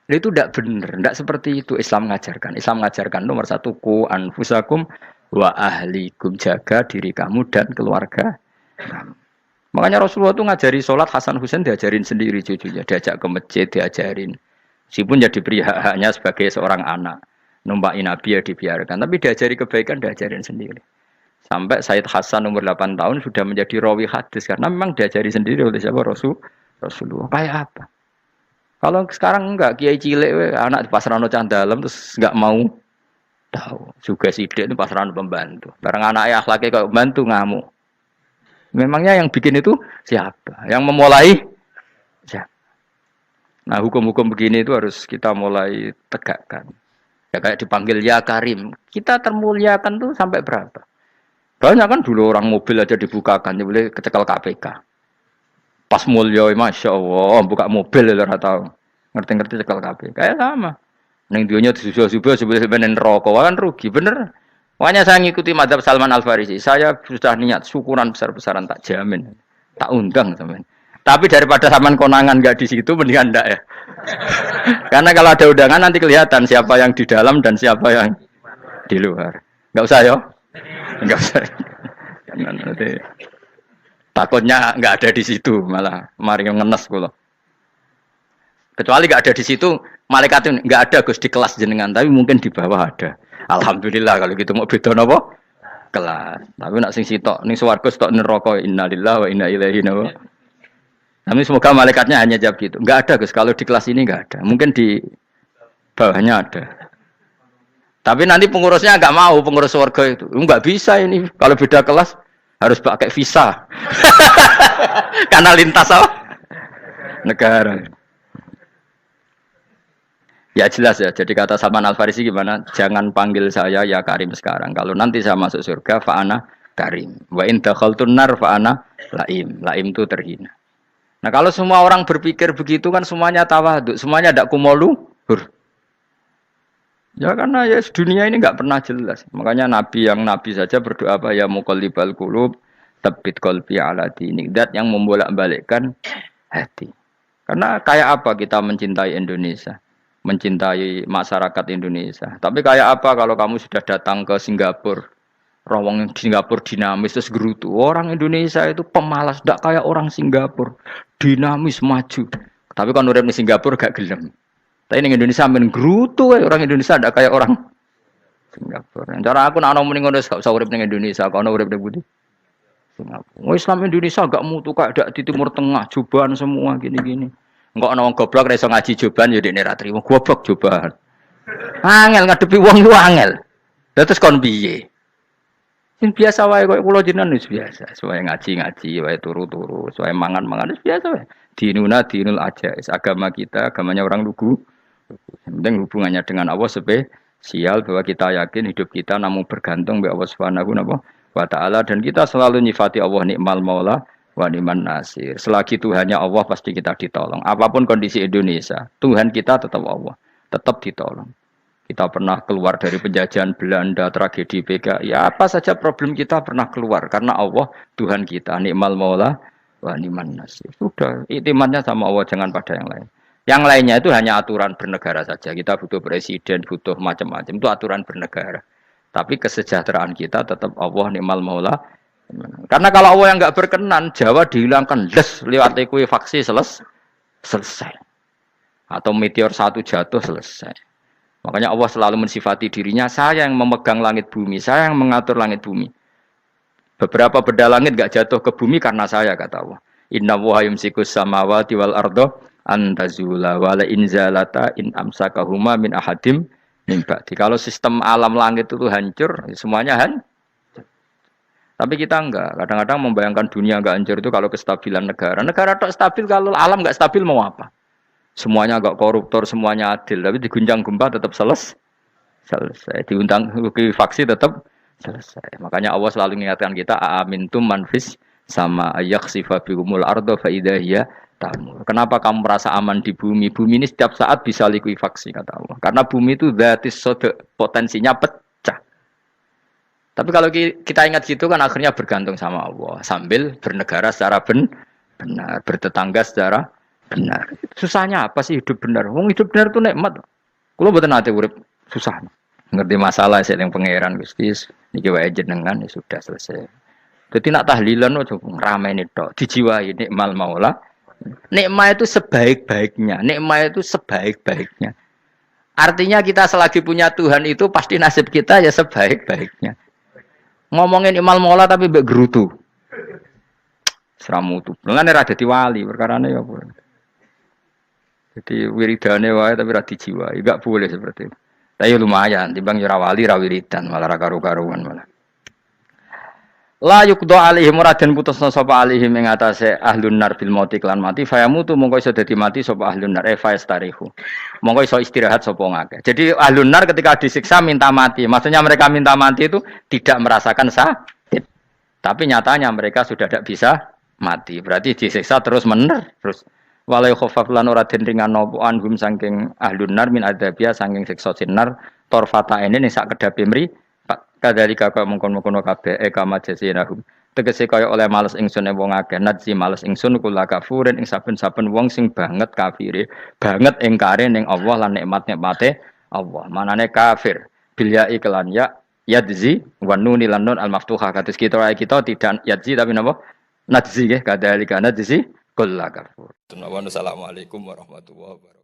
Itu tidak benar, tidak seperti itu Islam mengajarkan. Islam mengajarkan nomor satu ku anfusakum wa ahlikum, jaga diri kamu dan keluarga kamu. Makanya Rasulullah itu ngajari sholat, Hasan Husain diajarin sendiri cucunya, diajak ke masjid diajarin. Meskipun jadi beri hak-haknya sebagai seorang anak, numpakin Nabi ya dibiarkan, tapi diajari kebaikan diajarin sendiri. Sampai Sayyid Hasan umur 8 tahun sudah menjadi rawi hadis karena memang diajari sendiri oleh siapa Rasulullah. Kayak apa? Kalau sekarang enggak, kiai cilik anak di pasrano candalem terus enggak mau tahu. Juga sidik itu pasrano pembantu. Barang anaknya akhlaknya kayak pembantu ngamuk. Memangnya yang bikin itu siapa? Yang memulai siapa? Nah, hukum-hukum begini itu harus kita mulai tegakkan. Ya kayak dipanggil ya Karim. Kita termuliakan tuh sampai berapa? Banyak kan dulu orang mobil aja dibukakan, ya boleh kecekel KPK. Pas mulia, masya Allah, buka mobil ya tahu, ngerti-ngerti cekel kabeh. Kayak sama. Neng dionya disusul-susul sebenarnya rokok kan rugi, bener. Makanya saya ngikuti madzhab Salman Al Farisi. Saya sudah niat syukuran besar-besaran tak jamin, tak undang teman. Tapi daripada saman konangan nggak di situ, mendingan ndak ya. Karena kalau ada undangan nanti kelihatan siapa yang di dalam dan siapa yang di luar. Nggak usah yo, nggak usah. Nanti. Takutnya nggak ada di situ, malah mari ngenes kula. Kecuali nggak ada di situ, malaikat itu nggak ada Gus di kelas jenengan, tapi mungkin di bawah ada. Alhamdulillah kalau gitu mau beda napa? Kelas. Tapi nak sing sitok ning swarga sitok neraka innalillahi wa inna ilaihi raji'un. Tapi semoga malaikatnya hanya jawab gitu. Nggak ada Gus, kalau di kelas ini nggak ada. Mungkin di bawahnya ada. Tapi nanti pengurusnya nggak mau, pengurus warga itu. Nggak bisa ini kalau beda kelas. Harus pakai visa. Karena lintas apa? Negara. Ya jelas ya. Jadi kata Salman Al Farisi gimana? Jangan panggil saya ya Karim sekarang. Kalau nanti saya masuk surga, fa'ana Karim. Wa in dakhaltun nar fa'ana laim. Laim itu terhina. Nah kalau semua orang berpikir begitu kan semuanya tawadhu, semuanya ada kumoluhur. Ya karena ya dunia ini nggak pernah jelas. Makanya nabi saja berdoa apa ya muqallibal qulub tsabbit qalbi ala dinik. Dat yang membolak-balikkan hati. Karena kayak apa kita mencintai Indonesia, mencintai masyarakat Indonesia. Tapi kayak apa kalau kamu sudah datang ke Singapura, rawang Singapura dinamis terus gerutu. Orang Indonesia itu pemalas, tidak kayak orang Singapura, dinamis maju. Tapi kan urip di Singapura gak gelem. Tapi di Indonesia men gerutu orang Indonesia ada kayak orang Singapura. Cara aku nak ngomong ngono gak usah urip ning Indonesia, kono urip ning Budi. Singapura. Islam Indonesia gak mutu kayak ada di Timur Tengah, cobaan semua gini-gini. Engko ana wong goblok ra iso ngaji cobaan ya dekne ra trimo goblok cobaan. Angel ngadepi wong ku angel. Lah terus kon piye? Sing biasa wae koyo kula jenengan wis biasa, wae ngaji-ngaji, wae turu-turu, wae mangan-mangan wis biasa wae. Dinul ajais, agama kita, agamanya orang lugu. Yang penting hubungannya dengan Allah spesial bahwa kita yakin hidup kita namun bergantung kepada Allah Subhanahu wa taala dan kita selalu nyifati Allah nikmal maula wa ni'man nasir. Selagi Tuhannya Allah pasti kita ditolong. Apapun kondisi Indonesia, Tuhan kita tetap Allah, tetap ditolong. Kita pernah keluar dari penjajahan Belanda, tragedi PKI. Ya apa saja problem kita pernah keluar karena Allah Tuhan kita. Nikmal maula wa ni'man nasir. Sudah, iktimatnya sama Allah, jangan pada yang lain. Yang lainnya itu hanya aturan bernegara saja. Kita butuh presiden, butuh macam-macam. Itu aturan bernegara. Tapi kesejahteraan kita tetap Allah nikmal maula. Karena kalau Allah yang nggak berkenan, Jawa dihilangkan les lewat ekuifaksi selesai. Atau meteor satu jatuh selesai. Makanya Allah selalu mensifati dirinya, saya yang memegang langit bumi, saya yang mengatur langit bumi. Beberapa benda langit gak jatuh ke bumi karena saya, kata Allah. Inna wa yumsikus samawati wal ardo antazula wala inzalata in amsakahuma min ahadim min ba'di. Kalau sistem alam langit itu hancur, semuanya tapi kita enggak. Kadang-kadang membayangkan dunia enggak hancur itu kalau kestabilan negara. Negara tak stabil, kalau alam enggak stabil mau apa? Semuanya agak koruptor, semuanya adil, tapi diguncang gempa tetap selesai. Diundang faksi tetap selesai. Makanya Allah selalu mengingatkan kita, amintum manfis sama yakhsifa bihumul ardo fa idza hiya tamur. Kenapa kamu merasa aman di bumi? Bumi ini setiap saat bisa likuifaksi, kata Allah. Karena bumi itu dzatis sodok, potensinya pecah. Tapi kalau kita ingat gitu kan akhirnya bergantung sama Allah sambil bernegara secara benar, bertetangga secara benar. Susahnya apa sih hidup benar? Wong hidup benar itu nikmat. Kulo mboten nate urip susah. Ngerti masalah sing pangeran Gusti niki wae jenengan ya sudah selesai. Dadi nak tahlilan ojo ngrameni tok, dijiwai nikmal maula. Nikmat itu sebaik-baiknya, nikmat itu sebaik-baiknya. Artinya kita selagi punya Tuhan itu pasti nasib kita ya sebaik-baiknya. Ngomongin nikmal maula tapi mbek gerutu. Seramutu. Ngene ra dadi wali perkarane ya apa. Jadi wiridane wae tapi ra dijiwai, enggak boleh seperti itu. Tapi lumayan, timbang ora wali ra wiridan malah ra karu-karuan malah. La yuqda alaihim raden putusna sapa alaihim ing atase ahlun nar bil mauti lan mati fayamutu mongko iso dadi mati sapa ahlun nar fayastarihu. Mongko iso istirahat sapa ngake. Jadi ahlun nar ketika disiksa minta mati. Maksudnya mereka minta mati itu tidak merasakan sakit. Tapi nyatanya mereka sudah tidak bisa mati. Berarti disiksa terus terus walai khofaf lan ora den ringan napa anhum saking ahlun nar min adzabia saking siksa sinar torfata ini ning sak kedape mri kadalika kaya mungkon-mungkon kabeh kama jazinahum tegese kaya oleh males ingsun wong akeh nadzi males ingsun kula kafurin ing saben-saben wong sing banget kafire banget ingkare ning Allah lan nikmat-nikmate Allah manane kafir bil ya iklan ya yadzi wa nun lan nun al maftuhah kados kita tidak yadzi tapi napa nadzi nggih kadalika nadzi kulla kafur. Assalamualaikum warahmatullahi wabarakatuh.